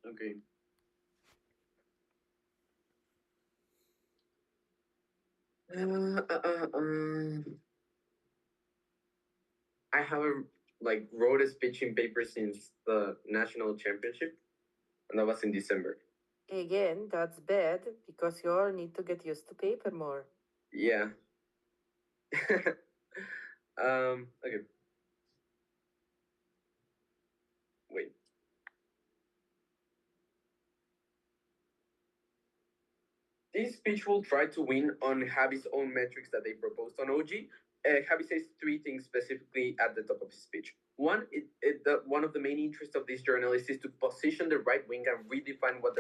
Okay. Uh, uh, uh, um, I haven't like wrote a speech in paper since the national championship, and that was in December. Again, that's bad because you all need to get used to paper more. Yeah. Okay. Wait. This speech will try to win on Javi's own metrics that they proposed on OG. Javi says three things specifically at the top of his speech. One, one of the main interests of this journalist is to position the right wing and redefine what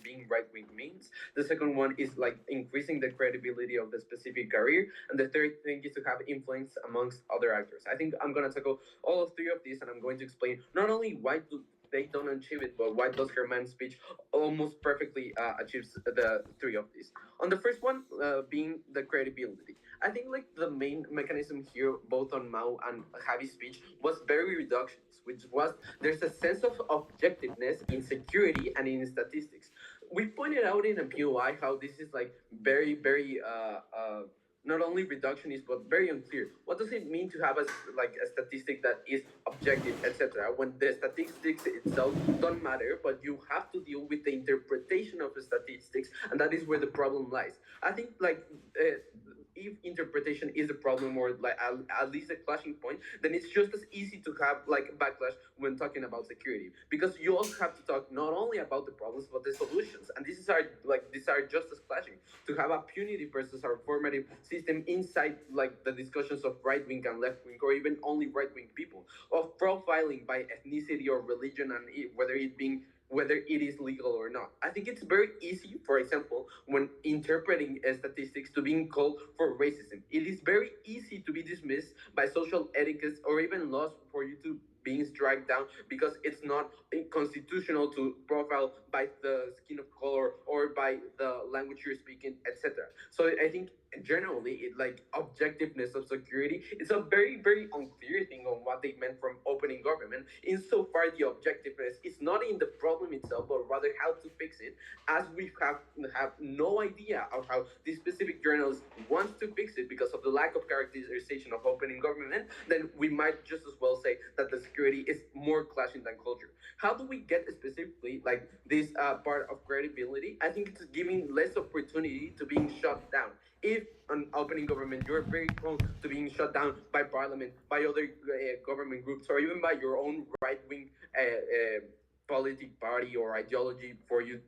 being right wing means. The second one is like increasing the credibility of the specific career, and the third thing is to have influence amongst other actors. I think I'm gonna tackle all of three of these, and I'm going to explain not only why they don't achieve it, but why does Herman's speech almost perfectly achieves the three of these. On the first one, being the credibility. I think like the main mechanism here, both on Mao and Javi's speech, was very reductionist, which was there's a sense of objectiveness in security and in statistics. We pointed out in a POI how this is like very not only reductionist but very unclear. What does it mean to have a statistic that is objective, etc. When the statistics itself don't matter, but you have to deal with the interpretation of the statistics, and that is where the problem lies. I think if interpretation is the problem, or like at least a clashing point, then it's just as easy to have like backlash when talking about security, because you also have to talk not only about the problems but the solutions, and these are just as clashing. To have a punitive versus our formative system inside like the discussions of right wing and left wing, or even only right wing people, of profiling by ethnicity or religion, and whether it is legal or not. I think it's very easy, for example, when interpreting statistics, to being called for racism. It is very easy to be dismissed by social etiquettes or even laws for you to being struck down because it's not constitutional to profile by the skin of color or by the language you're speaking, etc. So I think generally like objectiveness of security, it's a very unclear thing on what they meant from opening government. Insofar the objectiveness is not in the problem itself but rather how to fix it, as we have no idea of how this specific journalist wants to fix it because of the lack of characterization of opening government, then we might just as well say that the security is more clashing than culture. How do we get specifically like this part of credibility? I think it's giving less opportunity to being shut down. If an opening government, you're very prone to being shut down by parliament, by other government groups, or even by your own right wing politic party or ideology for you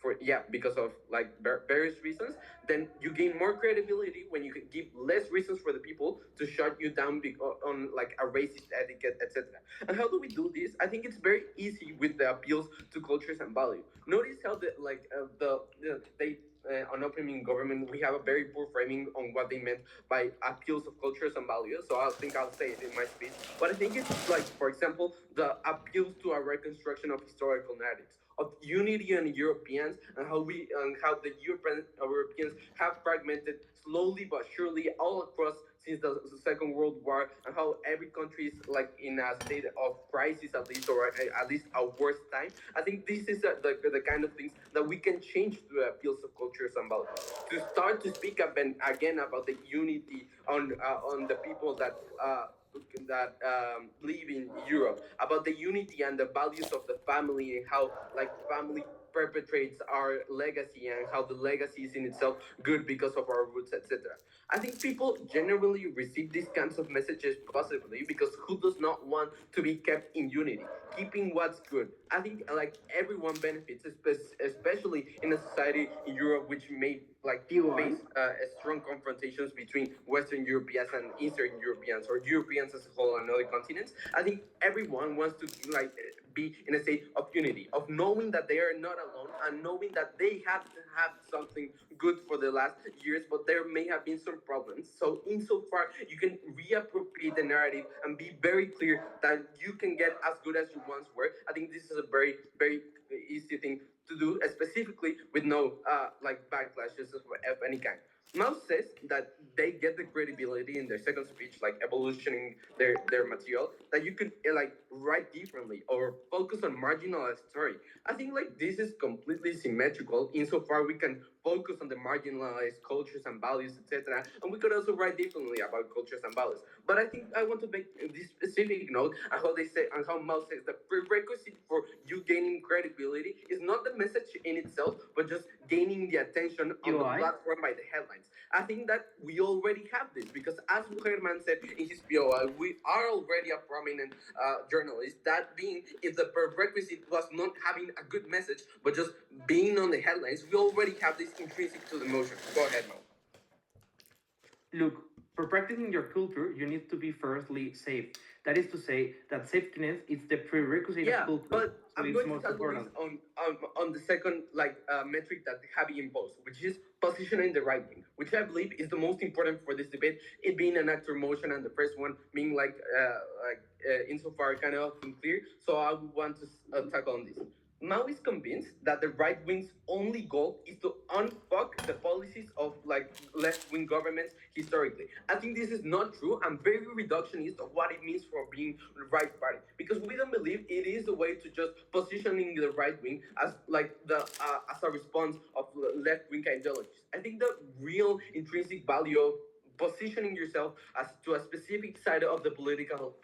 for yeah, because of like various reasons, then you gain more credibility when you can give less reasons for the people to shut you down on like a racist etiquette, etc. And how do we do this? I think it's very easy with the appeals to cultures and value. Notice how they on opening government, we have a very poor framing on what they meant by appeals of cultures and values. So I think I'll say it in my speech. But I think it's like, for example, the appeals to a reconstruction of historical narratives, of unity on Europeans, and how the Europeans have fragmented slowly but surely all across since the Second World War, and how every country is like in a state of crisis at least, or at least a worse time. I think this is the kind of things that we can change through appeals of cultures and values. To start to speak again about the unity on the people that live in Europe, about the unity and the values of the family, and how like family perpetrates our legacy, and how the legacy is in itself good because of our roots, etc. I think people generally receive these kinds of messages positively, because who does not want to be kept in unity, keeping what's good? I think like everyone benefits, especially in a society in Europe which may like You face on? strong confrontations between Western Europeans and Eastern Europeans, or Europeans as a whole and other continents. I think everyone wants to like be in a state of unity, of knowing that they are not alone, and knowing that they have had something good for the last years, but there may have been some problems. So insofar you can reappropriate the narrative and be very clear that you can get as good as you once were. I think this is a very easy thing to do, specifically with no like backlashes of any kind. Mao says that they get the credibility in their second speech, like evolutioning their material, that you could like write differently or focus on marginalized story. I think like this is completely symmetrical insofar we can focus on the marginalized cultures and values, etc. And we could also write differently about cultures and values. But I think I want to make this specific note on how they say and how Mao says the prerequisite for you gaining credibility is not the message in itself, but just gaining the attention on the UI? platform by the headlines. I think that we already have this because, as Herman said in his POI, we are already a prominent journalist. That being, if the prerequisite was not having a good message, but just being on the headlines, we already have this intrinsic to the motion. Go ahead, Mo. Look, for practicing your culture, you need to be firstly safe. That is to say that safetiness is the prerequisite of Yeah, culture. but So I'm it's going to most tackle this important. on the second like metric that Javi imposed, which is positioning the right wing, which I believe is the most important for this debate. It being an actor motion, and the first one being insofar kind of unclear. So I would want to tackle on this. Mao is convinced that the right wing's only goal is to unfuck the policies of like left wing governments historically. I think this is not true. I'm very reductionist of what it means for being the right party, because we don't believe it is the way to just positioning the right wing as like the as a response of left wing ideologies. I think the real intrinsic value of positioning yourself as to a specific side of the political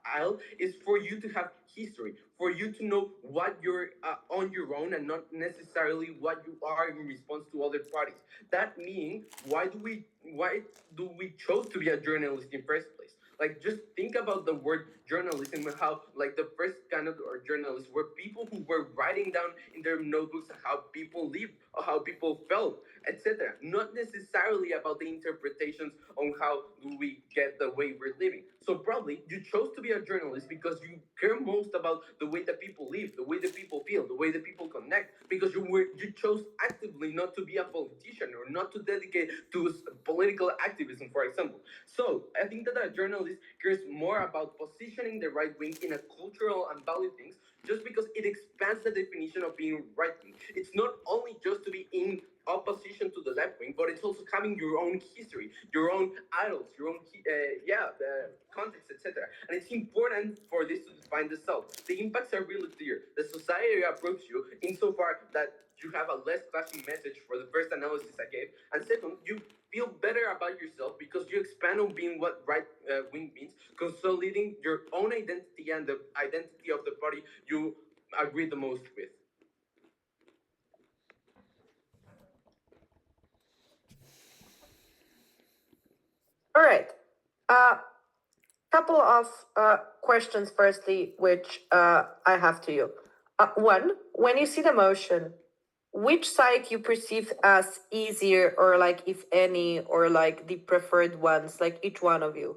aisle is for you to have history, for you to know what you're on your own and not necessarily what you are in response to other parties. That means why do we chose to be a journalist in first place? Like, just think about the word journalism and how, like, the first kind of or journalists were people who were writing down in their notebooks how people lived or how people felt, etc. Not necessarily about the interpretations on how do we get the way we're living. So probably you chose to be a journalist because you care most about the way that people live, the way that people feel, the way that people connect, because you chose actively not to be a politician or not to dedicate to political activism, for example. So I think that a journalist cares more about positioning the right wing in a cultural and value things, just because it expands the definition of being right wing. It's not only just to be in opposition to the left wing, but it's also having your own history, your own idols, your own the context, etc. And it's important for this to define the self. The impacts are really clear. The society approves you insofar that you have a less clashing message for the first analysis I gave, and second, you feel better about yourself because you expand on being what right wing means, consolidating your own identity and the identity of the party you agree the most with. All right. Couple of questions. Firstly, which I have to you. One, when you see the motion, which side you perceive as easier, or like if any, or like the preferred ones, like each one of you?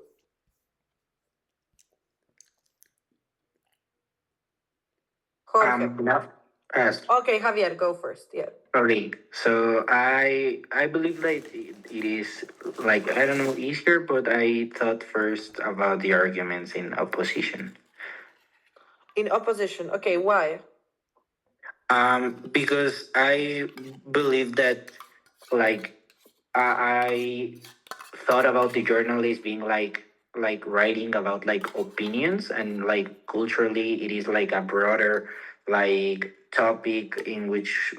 Jorge. Now, as Okay, Javier, go first. Yeah. sorry. So I believe like it is like I don't know easier, but I thought first about the arguments in opposition. In opposition. Okay, why? Because I believe that like I thought about the journalist being like writing about like opinions, and like culturally it is like a broader like topic in which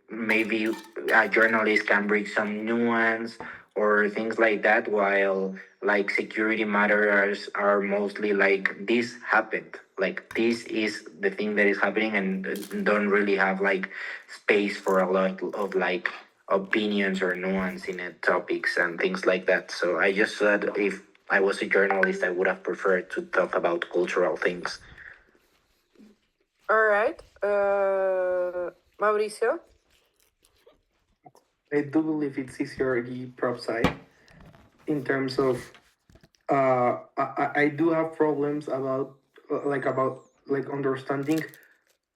maybe a journalist can bring some nuance or things like that, while like security matters are mostly like this happened, like this is the thing that is happening, and don't really have like space for a lot of like opinions or nuance in it, topics and things like that. So I just thought if I was a journalist, I would have preferred to talk about cultural things. All right. Mauricio? I do believe it's easier the prop side in terms of I do have problems about like understanding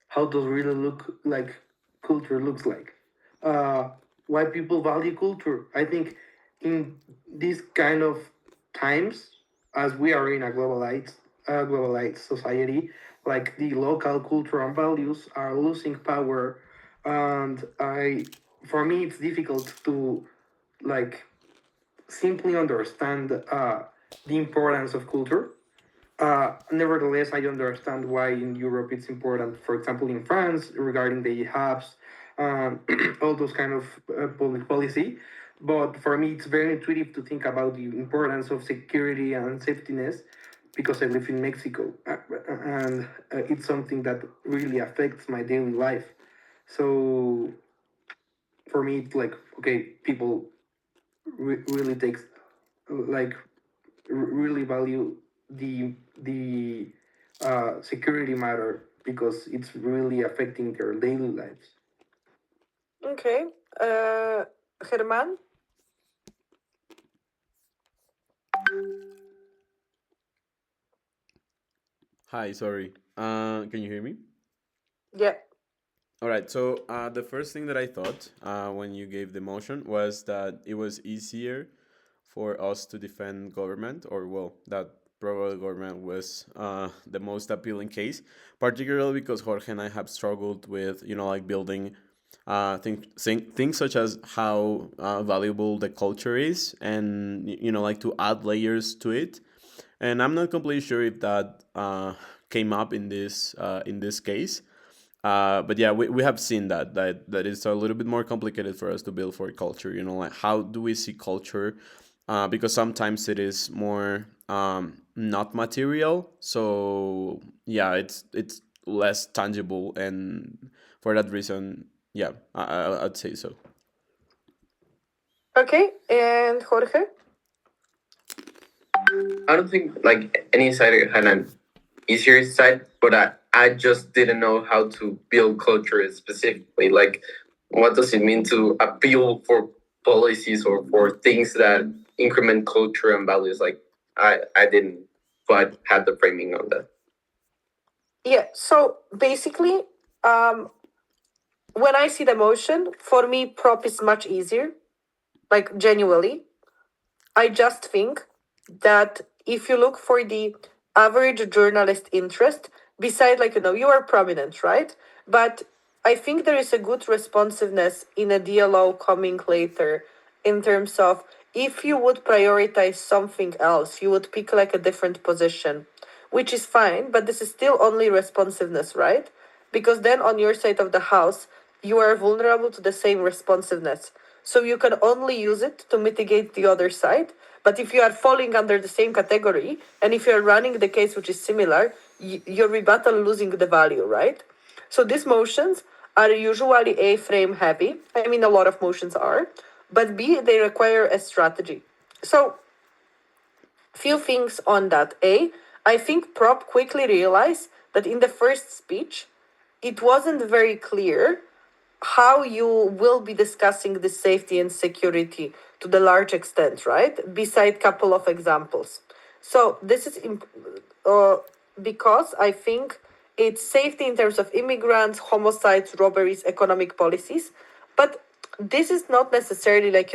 how does really look like culture looks like. Uh, why people value culture? I think in this kind of times, as we are in a globalized society, like the local culture and values are losing power, and for me, it's difficult to like simply understand the importance of culture. Nevertheless, I understand why in Europe it's important. For example, in France, regarding the hubs, all those kind of public policy. But for me, it's very intuitive to think about the importance of security and safetyness because I live in Mexico, and it's something that really affects my daily life. So for me, it's like okay, people really takes like really value the security matter because it's really affecting their daily lives. Okay. Germán? Hi, sorry. Can you hear me? Yeah. All right. So the first thing that I thought when you gave the motion was that it was easier for us to defend government, or well, that probably government was the most appealing case, particularly because Jorge and I have struggled with like building things such as how valuable the culture is, and like to add layers to it. And I'm not completely sure if that came up in this case. But yeah, we have seen that it's a little bit more complicated for us to build for culture. Like how do we see culture because sometimes it is more not material. So yeah, it's less tangible, and for that reason, yeah, I'd say so. Okay, and Jorge? I don't think like any side had an easier side, but I just didn't know how to build culture specifically. Like, what does it mean to appeal for policies or for things that increment culture and values? Like, I didn't quite have the framing on that. Yeah, so basically, um, when I see the motion, for me, prop is much easier, like genuinely. I just think that if you look for the average journalist interest, beside like you are prominent, right? But I think there is a good responsiveness in a dialogue coming later in terms of if you would prioritize something else, you would pick like a different position, which is fine, but this is still only responsiveness, right? Because then on your side of the house, you are vulnerable to the same responsiveness. So you can only use it to mitigate the other side. But if you are falling under the same category, and if you are running the case which is similar, your rebuttal losing the value, right? So these motions are usually A frame heavy. I mean, a lot of motions are, but B, they require a strategy. So few things on that. I think Prop quickly realized that in the first speech, it wasn't very clear how you will be discussing the safety and security to the large extent, right? Beside couple of examples. So this is uh, because I think it's safety in terms of immigrants, homicides, robberies, economic policies, but this is not necessarily like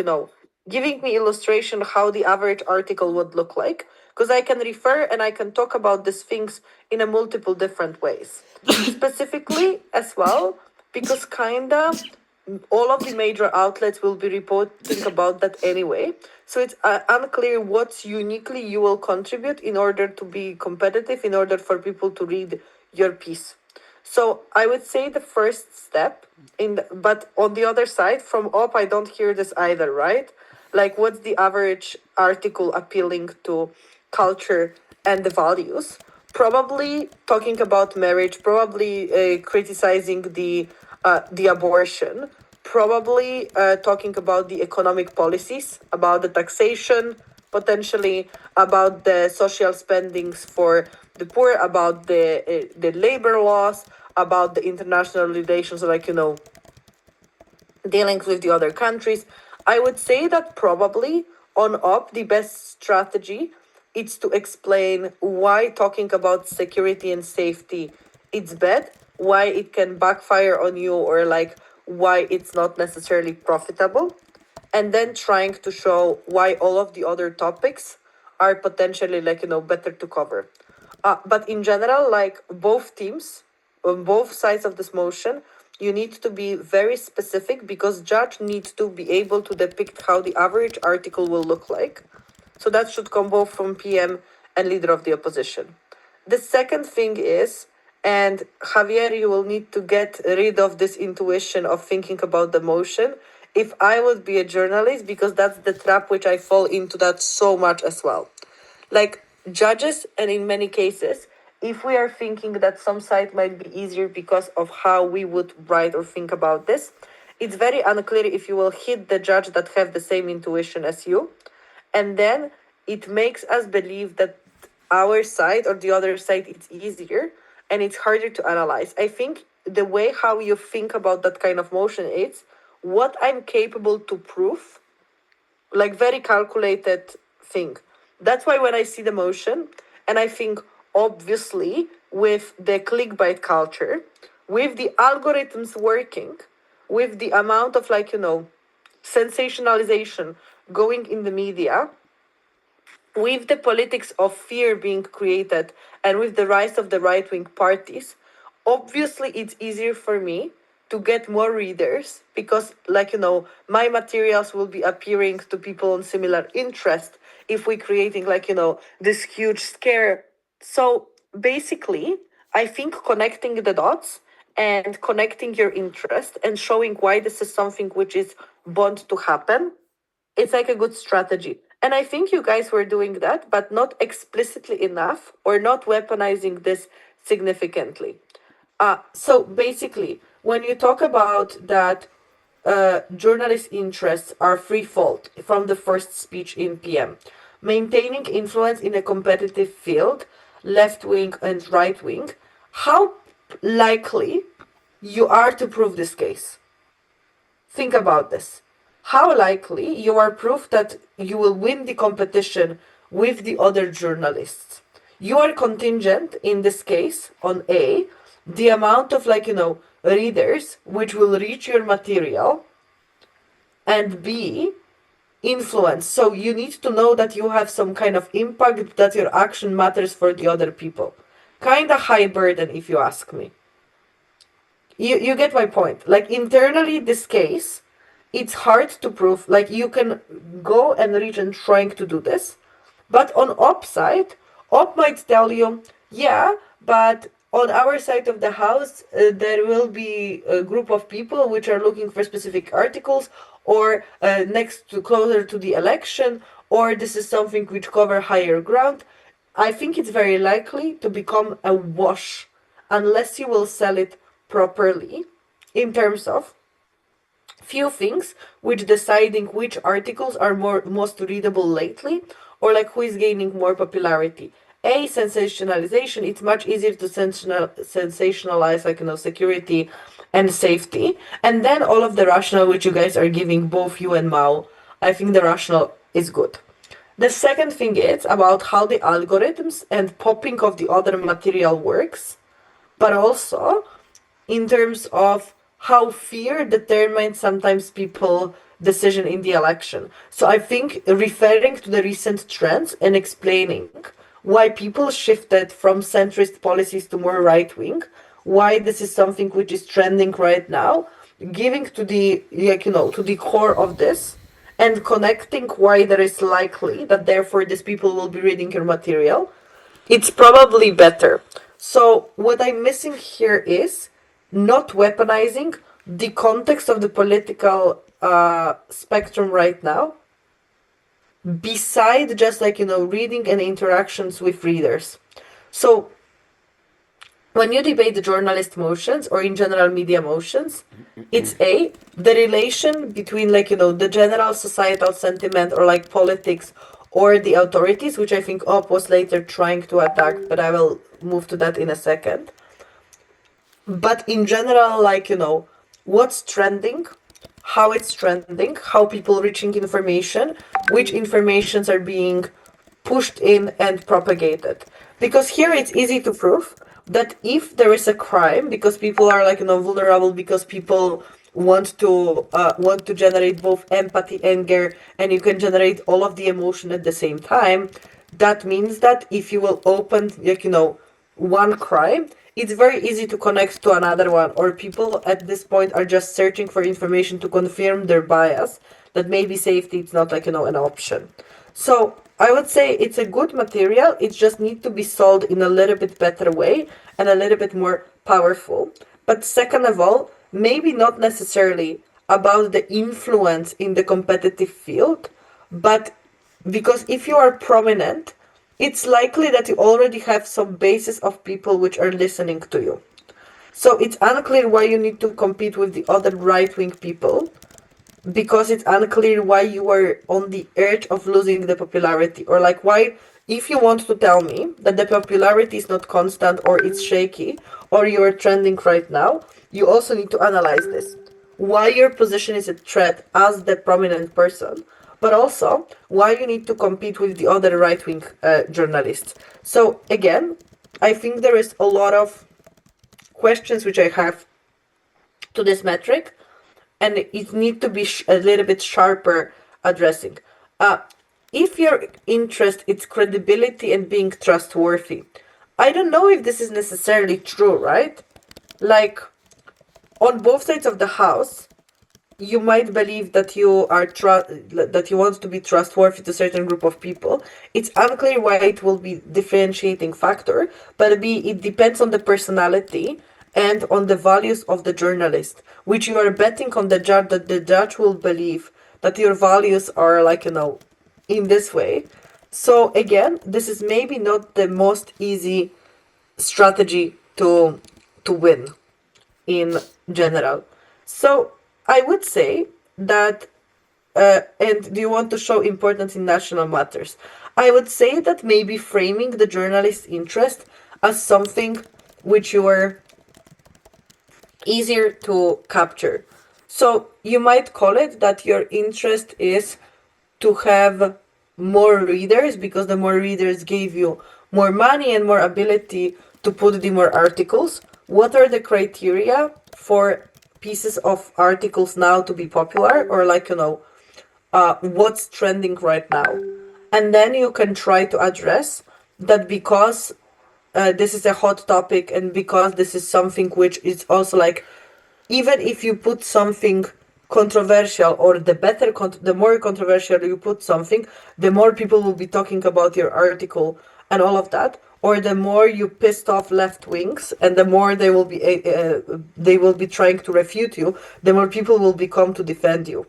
giving me illustration how the average article would look like, because I can refer and I can talk about these things in a multiple different ways. Specifically as well, because kinda all of the major outlets will be reporting about that anyway. So it's unclear what uniquely you will contribute in order to be competitive, in order for people to read your piece. So I would say the first step but on the other side, from up, I don't hear this either, right? Like, what's the average article appealing to culture and the values? Probably talking about marriage, probably criticizing the abortion, probably talking about the economic policies, about the taxation, potentially about the social spendings for the poor, about the labor laws, about the international relations, like dealings with the other countries. I would say that probably on up the best strategy is to explain why talking about security and safety it's bad, why it can backfire on you, or like why it's not necessarily profitable, and then trying to show why all of the other topics are potentially like better to cover. But in general, like both teams on both sides of this motion, you need to be very specific because judge needs to be able to depict how the average article will look like. So that should come both from PM and leader of the opposition. The second thing is, and Javier, you will need to get rid of this intuition of thinking about the motion. If I would be a journalist, because that's the trap which I fall into that so much as well. Like judges, and in many cases, if we are thinking that some side might be easier because of how we would write or think about this, it's very unclear if you will hit the judge that have the same intuition as you, and then it makes us believe that our side or the other side it's easier and it's harder to analyze. I think the way how you think about that kind of motion is what I'm capable to prove, like very calculated thing. That's why when I see the motion and I think obviously with the clickbait culture, with the algorithms working, with the amount of like sensationalization going in the media, with the politics of fear being created and with the rise of the right wing parties, obviously it's easier for me to get more readers because, like, my materials will be appearing to people on similar interest if we're creating, like, this huge scare. So basically, I think connecting the dots and connecting your interest and showing why this is something which is bound to happen, it's like a good strategy. And I think you guys were doing that, but not explicitly enough or not weaponizing this significantly. So basically, when you talk about that journalist interests are threefold from the first speech in PM: maintaining influence in a competitive field, left wing and right wing. How likely you are to prove this case? Think about this. How likely you are proof that you will win the competition with the other journalists? You are contingent in this case on A, the amount of readers which will reach your material, and B, influence. So you need to know that you have some kind of impact, that your action matters for the other people. Kind of high burden, if you ask me. You get my point. Like internally, this case, it's hard to prove. Like you can go and reach and trying to do this, but on op side, op might tell you, yeah, but on our side of the house, there will be a group of people which are looking for specific articles, or next to closer to the election, or this is something which cover higher ground. I think it's very likely to become a wash unless you will sell it properly in terms of few things which deciding which articles are most readable lately, or like who is gaining more popularity. A, sensationalization. It's much easier to sensationalize security and safety, and then all of the rationale which you guys are giving, both you and Mao. I think the rationale is good. The second thing is about how the algorithms and popping of the other material works, but also in terms of how fear determines sometimes people decision in the election. So I think referring to the recent trends and explaining why people shifted from centrist policies to more right wing, why this is something which is trending right now, giving to the to the core of this, and connecting why there is likely that therefore these people will be reading your material, it's probably better. So what I'm missing here is not weaponizing the context of the political spectrum right now, beside just reading and interactions with readers. So when you debate the journalist motions or in general media motions, it's A, the relation between the general societal sentiment or like politics or the authorities, which I think Op was later trying to attack, but I will move to that in a second. But in general, what's trending, how it's trending, how people reaching information, which informations are being pushed in and propagated. Because here it's easy to prove that if there is a crime, because people are vulnerable, because people want to generate both empathy, anger, and you can generate all of the emotion at the same time. That means that if you will open one crime, it's very easy to connect to another one, or people at this point are just searching for information to confirm their bias that maybe safety is not an option. So I would say it's a good material. It just needs to be sold in a little bit better way and a little bit more powerful. But second of all, maybe not necessarily about the influence in the competitive field, but because if you are prominent, it's likely that you already have some basis of people which are listening to you. So it's unclear why you need to compete with the other right-wing people, because it's unclear why you are on the edge of losing the popularity, or like why, if you want to tell me that the popularity is not constant or it's shaky or you're trending right now, you also need to analyze this, why your position is a threat as the prominent person, but also why you need to compete with the other right-wing journalists. So again, I think there is a lot of questions which I have to this metric, and it need to be a little bit sharper addressing. Uh, if your interest is credibility and being trustworthy, I don't know if this is necessarily true, right? Like on both sides of the house, you might believe that you are that you want to be trustworthy to a certain group of people. It's unclear why it will be differentiating factor, but B, it depends on the personality and on the values of the journalist, which you are betting on the judge, that the judge will believe that your values are in this way. So again, this is maybe not the most easy strategy to win in general. So I would say that, and do you want to show importance in national matters? I would say that maybe framing the journalist's interest as something which you are easier to capture. So you might call it that your interest is to have more readers, because the more readers gave you more money and more ability to put the more articles. What are the criteria for pieces of articles now to be popular, or like, what's trending right now? And then you can try to address that, because this is a hot topic, and because this is something which is also like, even if you put something controversial, or the more controversial you put something, the more people will be talking about your article and all of that, or the more you pissed off left wings, and the more they will be trying to refute you, the more people will become to defend you.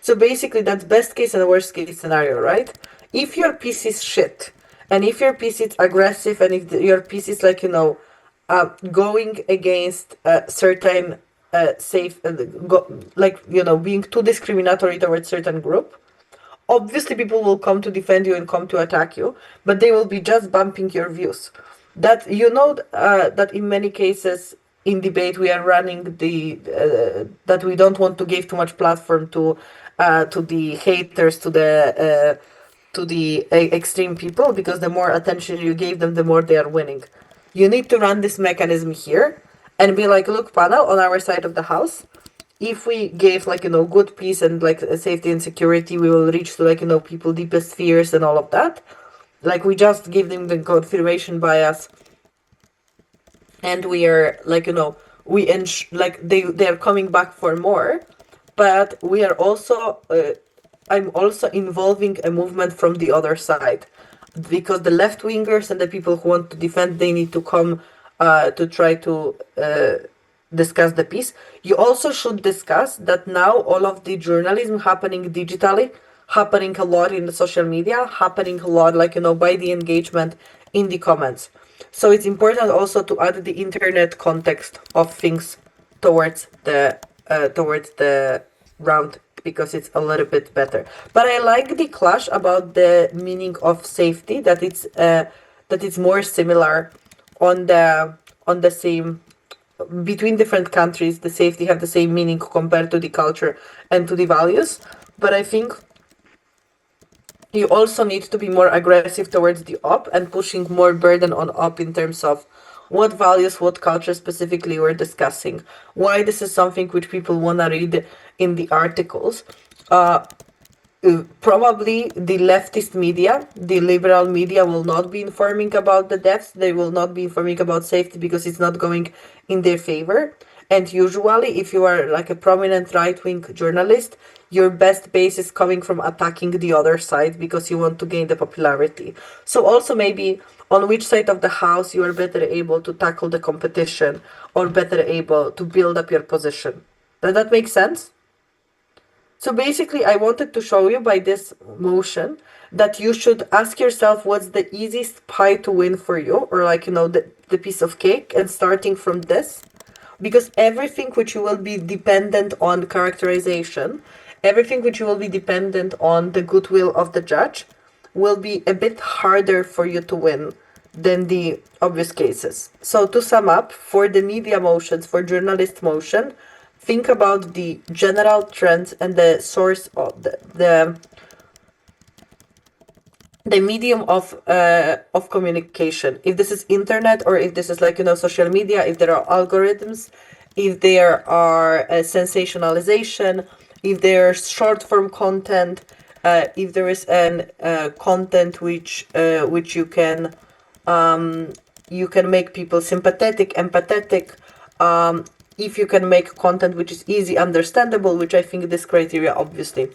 So basically, that's best case and worst case scenario, right? If your piece is shit, and if your piece is aggressive, and if your piece is like, going against certain safe, like, being too discriminatory towards certain group, obviously people will come to defend you and come to attack you, but they will be just bumping your views. That, that in many cases in debate we are running the that we don't want to give too much platform to the haters, to the extreme people, because the more attention you give them, the more they are winning. You need to run this mechanism here and be like, look, panel, on our side of the house, if we gave, like, good peace and like safety and security, we will reach to, like, people deepest fears and all of that. Like, we just give them the confirmation bias, and we are like, like they are coming back for more. But we are also I'm also involving a movement from the other side, because the left wingers and the people who want to defend, they need to come to try to discuss the piece. You also should discuss that now all of the journalism happening digitally, happening a lot in the social media, happening a lot, like, by the engagement in the comments. So it's important also to add the internet context of things towards the round, because it's a little bit better. But I like the clash about the meaning of safety, that it's more similar on the same, between different countries. The safety have the same meaning compared to the culture and to the values. But I think you also need to be more aggressive towards the op, and pushing more burden on op in terms of what values, what culture specifically we're discussing, why this is something which people want to read in the articles. Probably the leftist media, the liberal media, will not be informing about the deaths. They will not be informing about safety, because it's not going in their favor. And usually, if you are like a prominent right-wing journalist, your best base is coming from attacking the other side, because you want to gain the popularity. So also maybe on which side of the house you are better able to tackle the competition, or better able to build up your position. Does that make sense? So basically, I wanted to show you by this motion that you should ask yourself what's the easiest pie to win for you, or like, the piece of cake, and starting from this. Because everything which you will be dependent on characterization, everything which you will be dependent on the goodwill of the judge, will be a bit harder for you to win than the obvious cases. So to sum up, for the media motions, for journalist motion, think about the general trends and the source of the medium of communication. If this is internet, or if this is like, social media, if there are algorithms, if there are sensationalization, if there's short form content, if there is an content which you can make people sympathetic, empathetic, if you can make content which is easy understandable, which I think this criteria obviously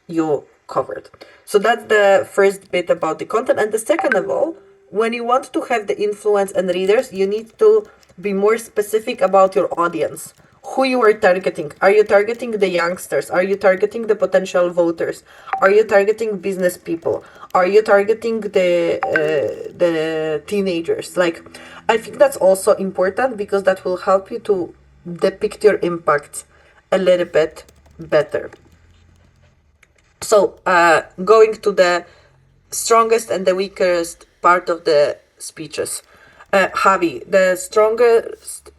you covered. So that's the first bit about the content. And the second of all, when you want to have the influence and readers, you need to be more specific about your audience. who you are targeting. Are you targeting the youngsters? Are you targeting the potential voters? Are you targeting business people? Are you targeting the teenagers? Like, I think that's also important because that will help you to depict your impact a little bit better. So, going to the strongest and the weakest part of the speeches. Javi, the strongest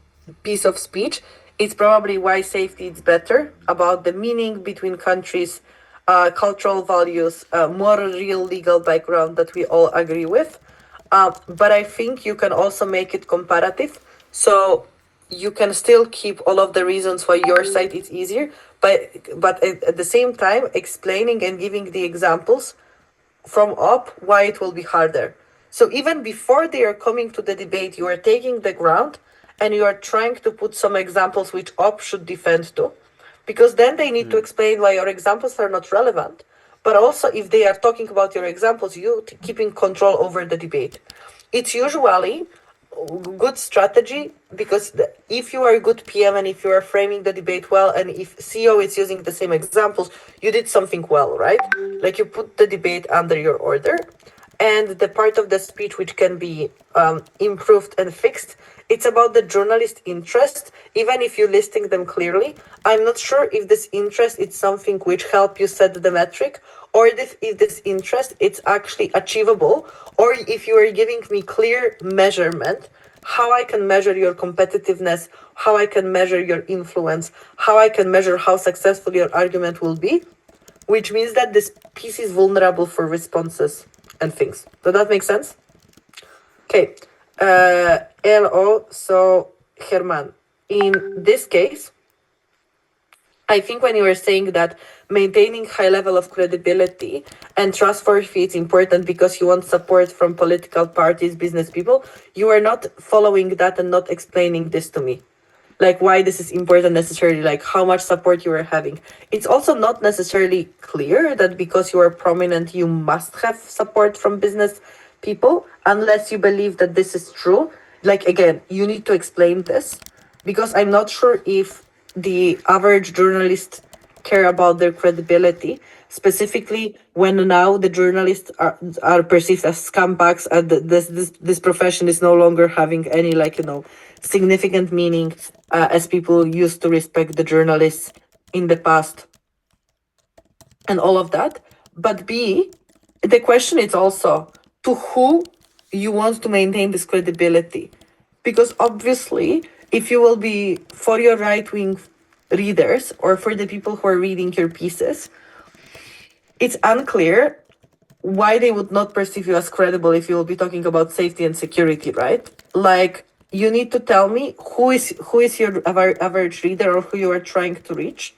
piece of speech is probably why safety is better, about the meaning between countries, cultural values, more real legal background that we all agree with. But I think you can also make it comparative. So you can still keep all of the reasons why your side is easier, but at the same time explaining and giving the examples from up why it will be harder. So even before they are coming to the debate, you are taking the ground and you are trying to put some examples which up should defend to, because then they need to explain why your examples are not relevant. But also, if they are talking about your examples, you keeping control over the debate. It's usually good strategy because if you are a good PM and if you are framing the debate well, and if CEO is using the same examples, you did something well, right? Like you put the debate under your order, and the part of the speech which can be improved and fixed, it's about the journalist interest. Even if you're listing them clearly, I'm not sure if this interest is something which help you set the metric, or if this interest it's actually achievable, or if you are giving me clear measurement, how I can measure your competitiveness, how I can measure your influence, how I can measure how successful your argument will be, which means that this piece is vulnerable for responses and things. Does that make sense? Okay. LO, so Herman, in this case, I think when you were saying that maintaining high level of credibility and trust for fee is important because you want support from political parties, business people, you are not following that and not explaining this to me. Like why this is important necessarily, like how much support you are having. It's also not necessarily clear that because you are prominent, you must have support from business people, unless you believe that this is true. Like again, you need to explain this because I'm not sure if the average journalist care about their credibility, specifically when now the journalists are perceived as scumbags, and this profession is no longer having any, like, significant meaning, as people used to respect the journalists in the past and all of that. But B, the question is also to who you want to maintain this credibility. Because obviously, if you will be for your right wing readers or for the people who are reading your pieces, it's unclear why they would not perceive you as credible if you will be talking about safety and security, right? Like, you need to tell me who is your average reader or who you are trying to reach,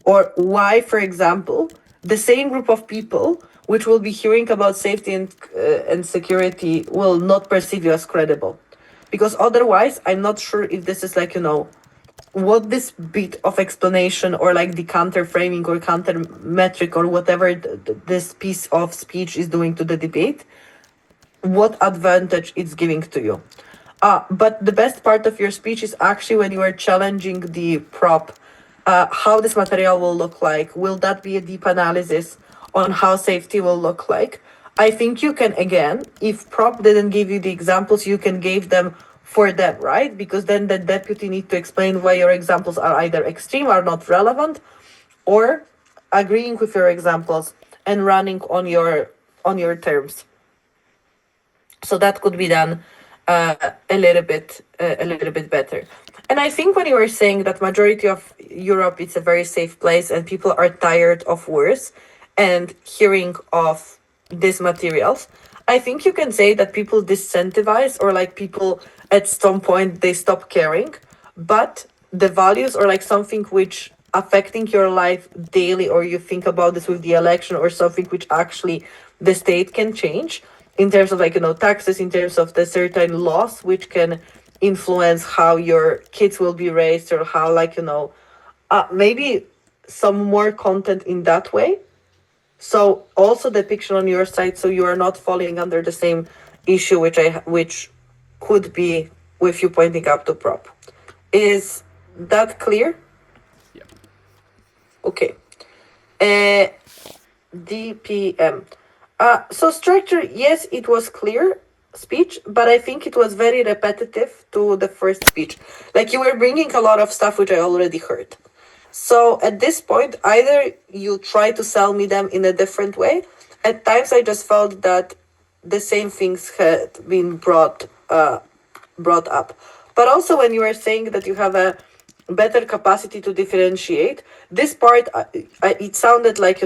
or why, for example, the same group of people which will be hearing about safety and security will not perceive you as credible, because otherwise I'm not sure if this is, like, what this bit of explanation or like the counter framing or counter metric or whatever this piece of speech is doing to the debate, what advantage it's giving to you. But the best part of your speech is actually when you are challenging the prop, how this material will look like. Will that be a deep analysis on how safety will look like? I think you can, again, if prop didn't give you the examples, you can give them for them, right? Because then the deputy need to explain why your examples are either extreme, are not relevant, or agreeing with your examples and running on your terms. So that could be done a little bit better. And I think when you were saying that majority of Europe is a very safe place and people are tired of wars and hearing of these materials, I think you can say that people disincentivize, or like people at some point they stop caring, but the values, or like something which affecting your life daily, or you think about this with the election, or something which actually the state can change in terms of, like, taxes, in terms of the certain laws which can influence how your kids will be raised, or how, like, maybe some more content in that way. So also depiction on your side, so you are not falling under the same issue which could be with you pointing up to prop, is that clear? Yeah. Okay. DPM. So structure, yes, it was clear speech, but I think it was very repetitive to the first speech. Like you were bringing a lot of stuff which I already heard. So at this point, either you try to sell me them in a different way. At times, I just felt that the same things had been brought up. But also, when you are saying that you have a better capacity to differentiate, this part, it sounded like,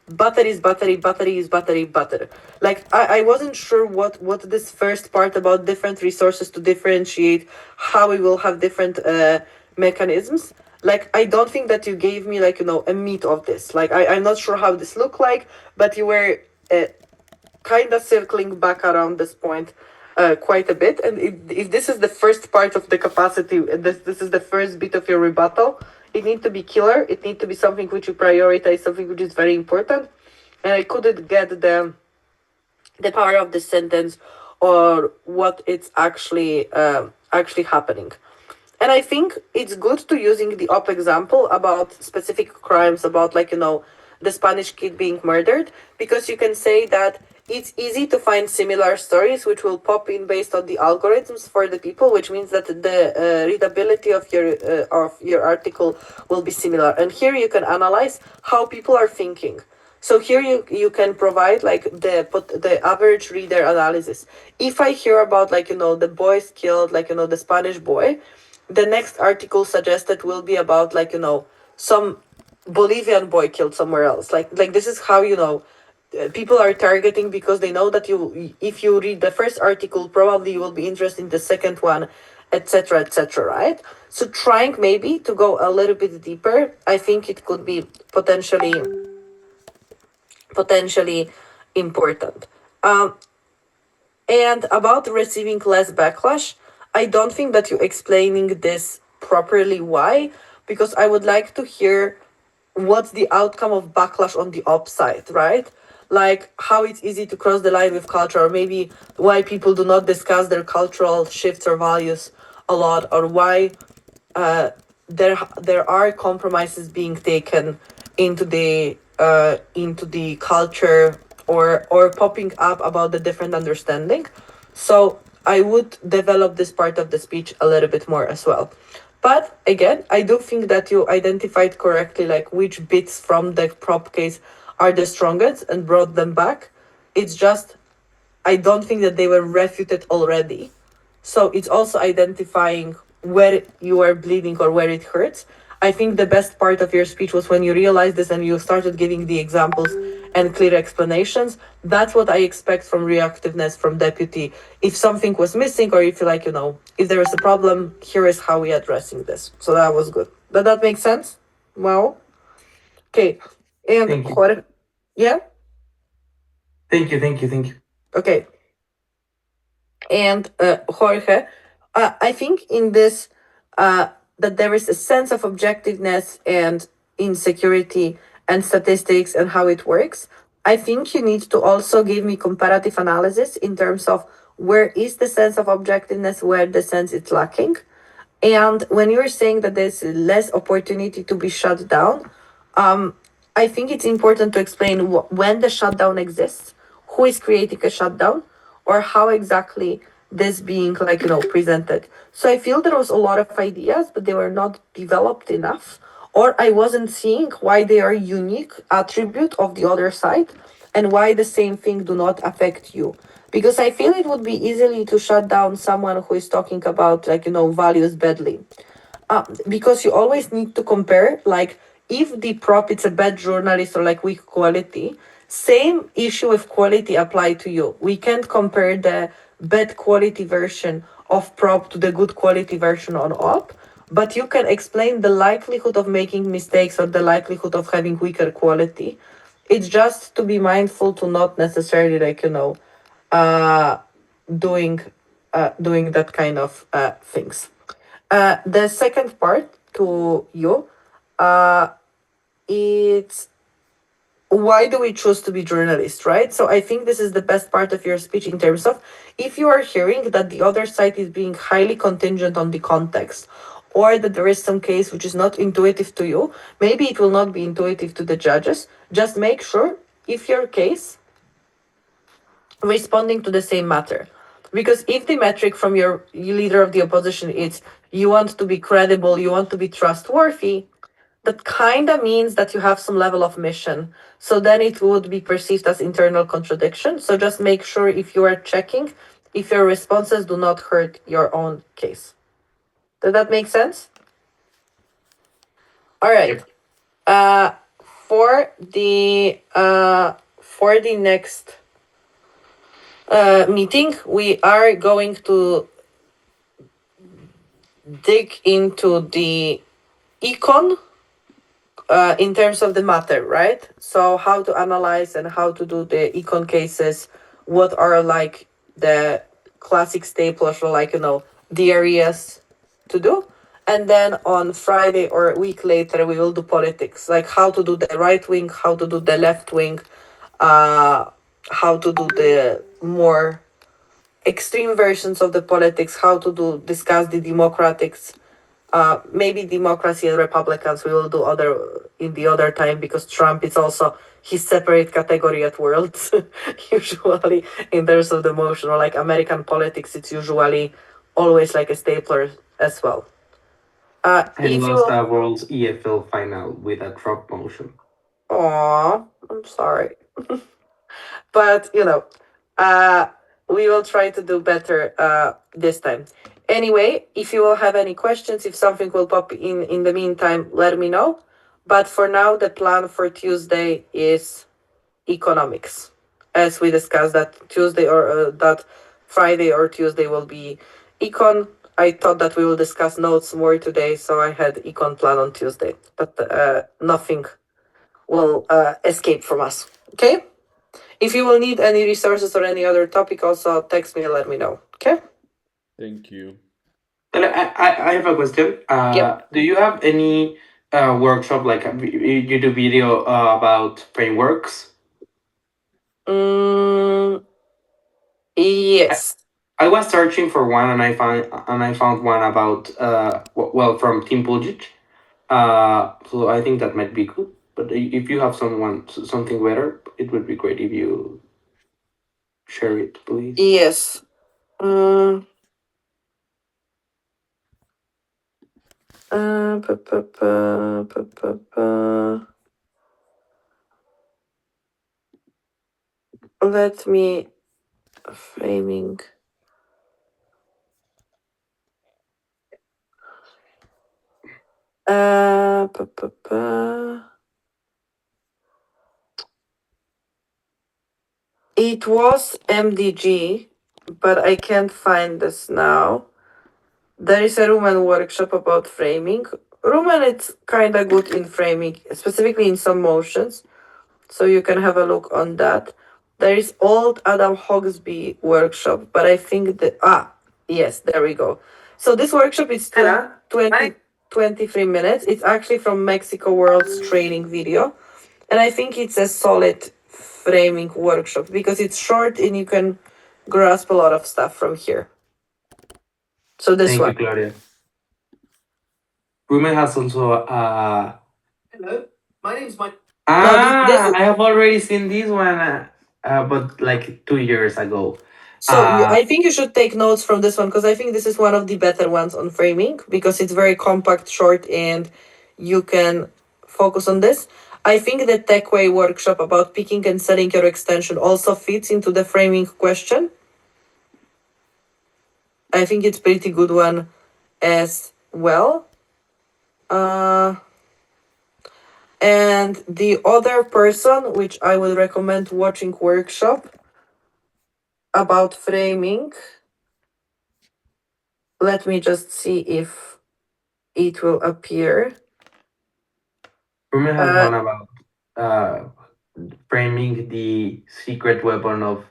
butter is battery, battery is battery, butter. Like, I wasn't sure what this first part about different resources to differentiate, how we will have different mechanisms. Like, I don't think that you gave me, like, a meat of this. Like, I'm not sure how this looked like, but you were uh, kind of circling back around this point quite a bit. And if this is the first part of the capacity, this is the first bit of your rebuttal, it needs to be killer. It needs to be something which you prioritize, something which is very important. And I couldn't get the power of the sentence or what it's actually happening. And I think it's good to using the op example about specific crimes, about like the Spanish kid being murdered, because you can say that it's easy to find similar stories which will pop in based on the algorithms for the people, which means that the readability of your article will be similar. And here you can analyze how people are thinking. So here you can provide like the average reader analysis. If I hear about like the boys killed, like the Spanish boy, the next article suggested will be about like some Bolivian boy killed somewhere else. Like this is how people are targeting, because they know that you, if you read the first article, probably you will be interested in the second one, etc., etc., right? So trying maybe to go a little bit deeper, I think it could be potentially important. And about receiving less backlash, I don't think that you're explaining this properly. Why? Because I would like to hear what's the outcome of backlash on the upside, right? Like how it's easy to cross the line with culture, or maybe why people do not discuss their cultural shifts or values a lot, or why there are compromises being taken into the culture, or popping up about the different understanding. So I would develop this part of the speech a little bit more as well. But again, I do think that you identified correctly like which bits from the prop case are the strongest and brought them back. It's just I don't think that they were refuted already. So it's also identifying where you are bleeding or where it hurts. I think the best part of your speech was when you realized this and you started giving the examples and clear explanations. That's what I expect from reactiveness from deputy. If something was missing, or if like, if there is a problem, here is how we are addressing this. So that was good. Does that make sense? Well, okay. And Thank you. Jorge, yeah? Thank you. Okay. And Jorge, I think in this that there is a sense of objectiveness and insecurity and statistics and how it works. I think you need to also give me comparative analysis in terms of where is the sense of objectiveness, where the sense is lacking. And when you're saying that there's less opportunity to be shut down, I think it's important to explain when the shutdown exists, who is creating a shutdown, or how exactly this being like presented. So I feel there was a lot of ideas, but they were not developed enough, or I wasn't seeing why they are unique attribute of the other side, and why the same thing do not affect you. Because I feel it would be easily to shut down someone who is talking about like values badly, because you always need to compare, like if the prop it's a bad journalist or like weak quality, same issue with quality apply to you. We can't compare the bad quality version of prop to the good quality version on op, but you can explain the likelihood of making mistakes or the likelihood of having weaker quality. It's just to be mindful to not necessarily like uh doing doing that kind of things. The second part to you, it's why do we choose to be journalists, right? So I think this is the best part of your speech in terms of if you are hearing that the other side is being highly contingent on the context, or that there is some case which is not intuitive to you, maybe it will not be intuitive to the judges. Just make sure if your case responding to the same matter. Because if the metric from your leader of the opposition is you want to be credible, you want to be trustworthy, that kind of means that you have some level of mission. So then it would be perceived as internal contradiction. So just make sure if you are checking, if your responses do not hurt your own case. Does that make sense? All right. Yep. Uh, for the next meeting, we are going to dig into the econ in terms of the matter, right? So how to analyze and how to do the econ cases, what are like the classic staples or like, the areas to do. And then on Friday or a week later, we will do politics, like how to do the right wing, how to do the left wing, uh, how to do the more extreme versions of the politics, how to discuss the democratics, maybe democracy and republicans we will do other in the other time because Trump is also his separate category at worlds. Usually in terms of the motion or like American politics, it's usually always like a stapler as well. And If lost you a World's EFL final with a drop motion. Aw, I'm sorry. But uh we will try to do better this time. Anyway, if you will have any questions, if something will pop in the meantime, let me know. But for now, the plan for Tuesday is economics, as we discussed that Tuesday or that Friday or Tuesday will be econ. I thought that we will discuss notes more today, so I had econ plan on Tuesday, but nothing will escape from us. Okay. If you will need any resources or any other topic, also text me and let me know. Okay? Thank you. I have a question. Yep. Do you have any workshop like a YouTube video about frameworks? Mm, yes. I was searching for one and I found one about well from Team Puljic. So I think that might be good. But if you have something better, it would be great if you share it, please. Yes. Mm, pa, pa, pa, pa, pa, pa. Let me framing. Pa, pa, pa. It was MDG, but I can't find this now. There is a Rumen workshop about framing. Rumen it's kind of good in framing, specifically in some motions, so you can have a look on that. There is old Adam Hogsby workshop, but I think yes, there we go. So this workshop is 23 minutes. It's actually from Mexico World's training video, and I think it's a solid framing workshop because it's short and you can grasp a lot of stuff from here. So this Thank one. you, Claudia. Rumen has also Hello, my name is Mike. No, this I have already seen this one, but like 2 years ago. So I think you should take notes from this one because I think this is one of the better ones on framing because it's very compact, short, and you can focus on this. I think the TechWay workshop about picking and setting your extension also fits into the framing question. I think it's pretty good one as well. And the other person, which I would recommend watching workshop about framing. Let me just see if it will appear. Rumen has one about framing the secret weapon of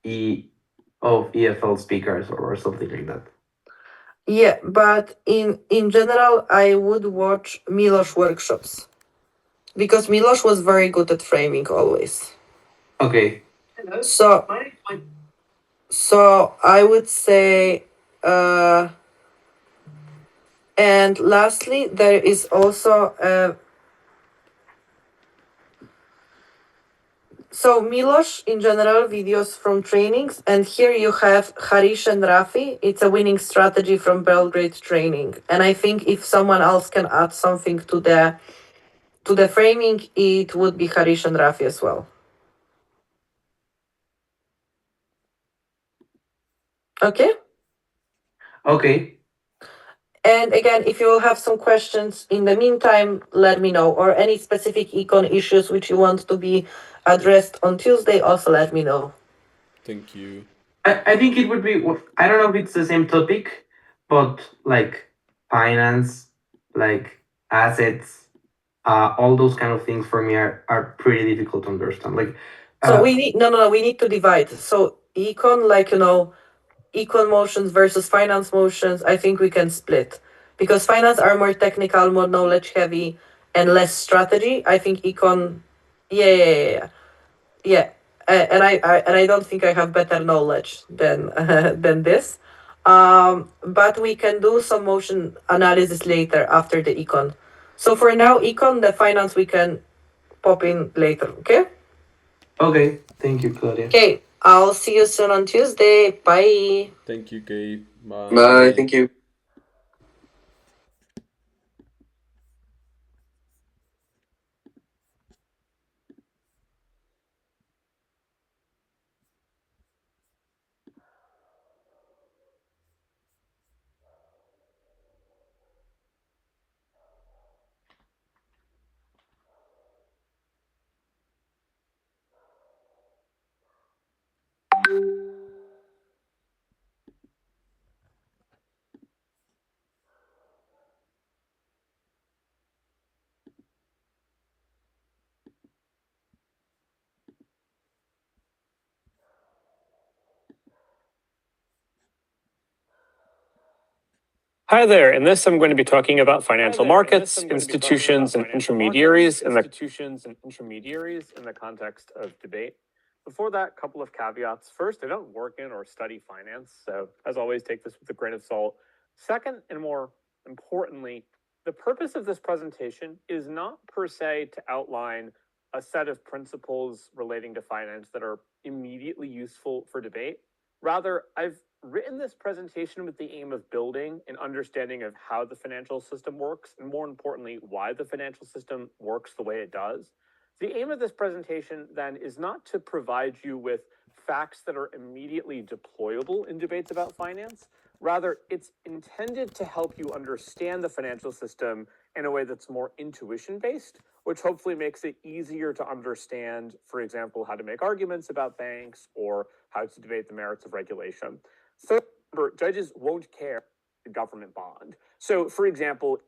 EFL speakers or something like that. Yeah, but in general, I would watch Milos workshops because Milos was very good at framing always. Okay. Hello, So my name is Mike. so I would say And lastly, there is also so Milos in general videos from trainings, and here you have Harish and Rafi. It's a winning strategy from Belgrade training, and I think if someone else can add something to the framing, it would be Harish and Rafi as well. Okay. Okay. And again, if you will have some questions in the meantime, let me know. Or any specific econ issues which you want to be addressed on Tuesday, also let me know. Thank you. I think it would be, I don't know if it's the same topic, but like finance, like assets, all those kind of things for me are pretty difficult to understand. Like, So we need no, we need to divide. So econ, like econ motions versus finance motions, I think we can split. Because finance are more technical, more knowledge heavy, and less strategy. I think econ, yeah. And I don't think I have better knowledge than than this. But we can do some motion analysis later after the econ. So for now, econ, the finance we can pop in later. Okay. Okay, thank you, Claudia. Okay. I'll see you soon on Tuesday. Bye. Thank you, Gabe. Bye. Bye. Thank you. Hi there. In this, I'm going to be talking about financial markets, institutions, and intermediaries in the context of debate. Before that, couple of caveats. First, I don't work in or study finance, so as always, take this with a grain of salt. Second, and more importantly, the purpose of this presentation is not per se to outline a set of principles relating to finance that are immediately useful for debate. Rather, I've written this presentation with the aim of building an understanding of how the financial system works, and more importantly, why the financial system works the way it does. The aim of this presentation, then, is not to provide you with facts that are immediately deployable in debates about finance. Rather, it's intended to help you understand the financial system in a way that's more intuition-based, which hopefully makes it easier to understand, for example, how to make arguments about banks or how to debate the merits of regulation. Third, remember, judges won't care the government bond. So, for example,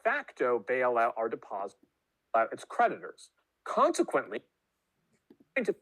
facto bailout our deposit its creditors. Consequently, to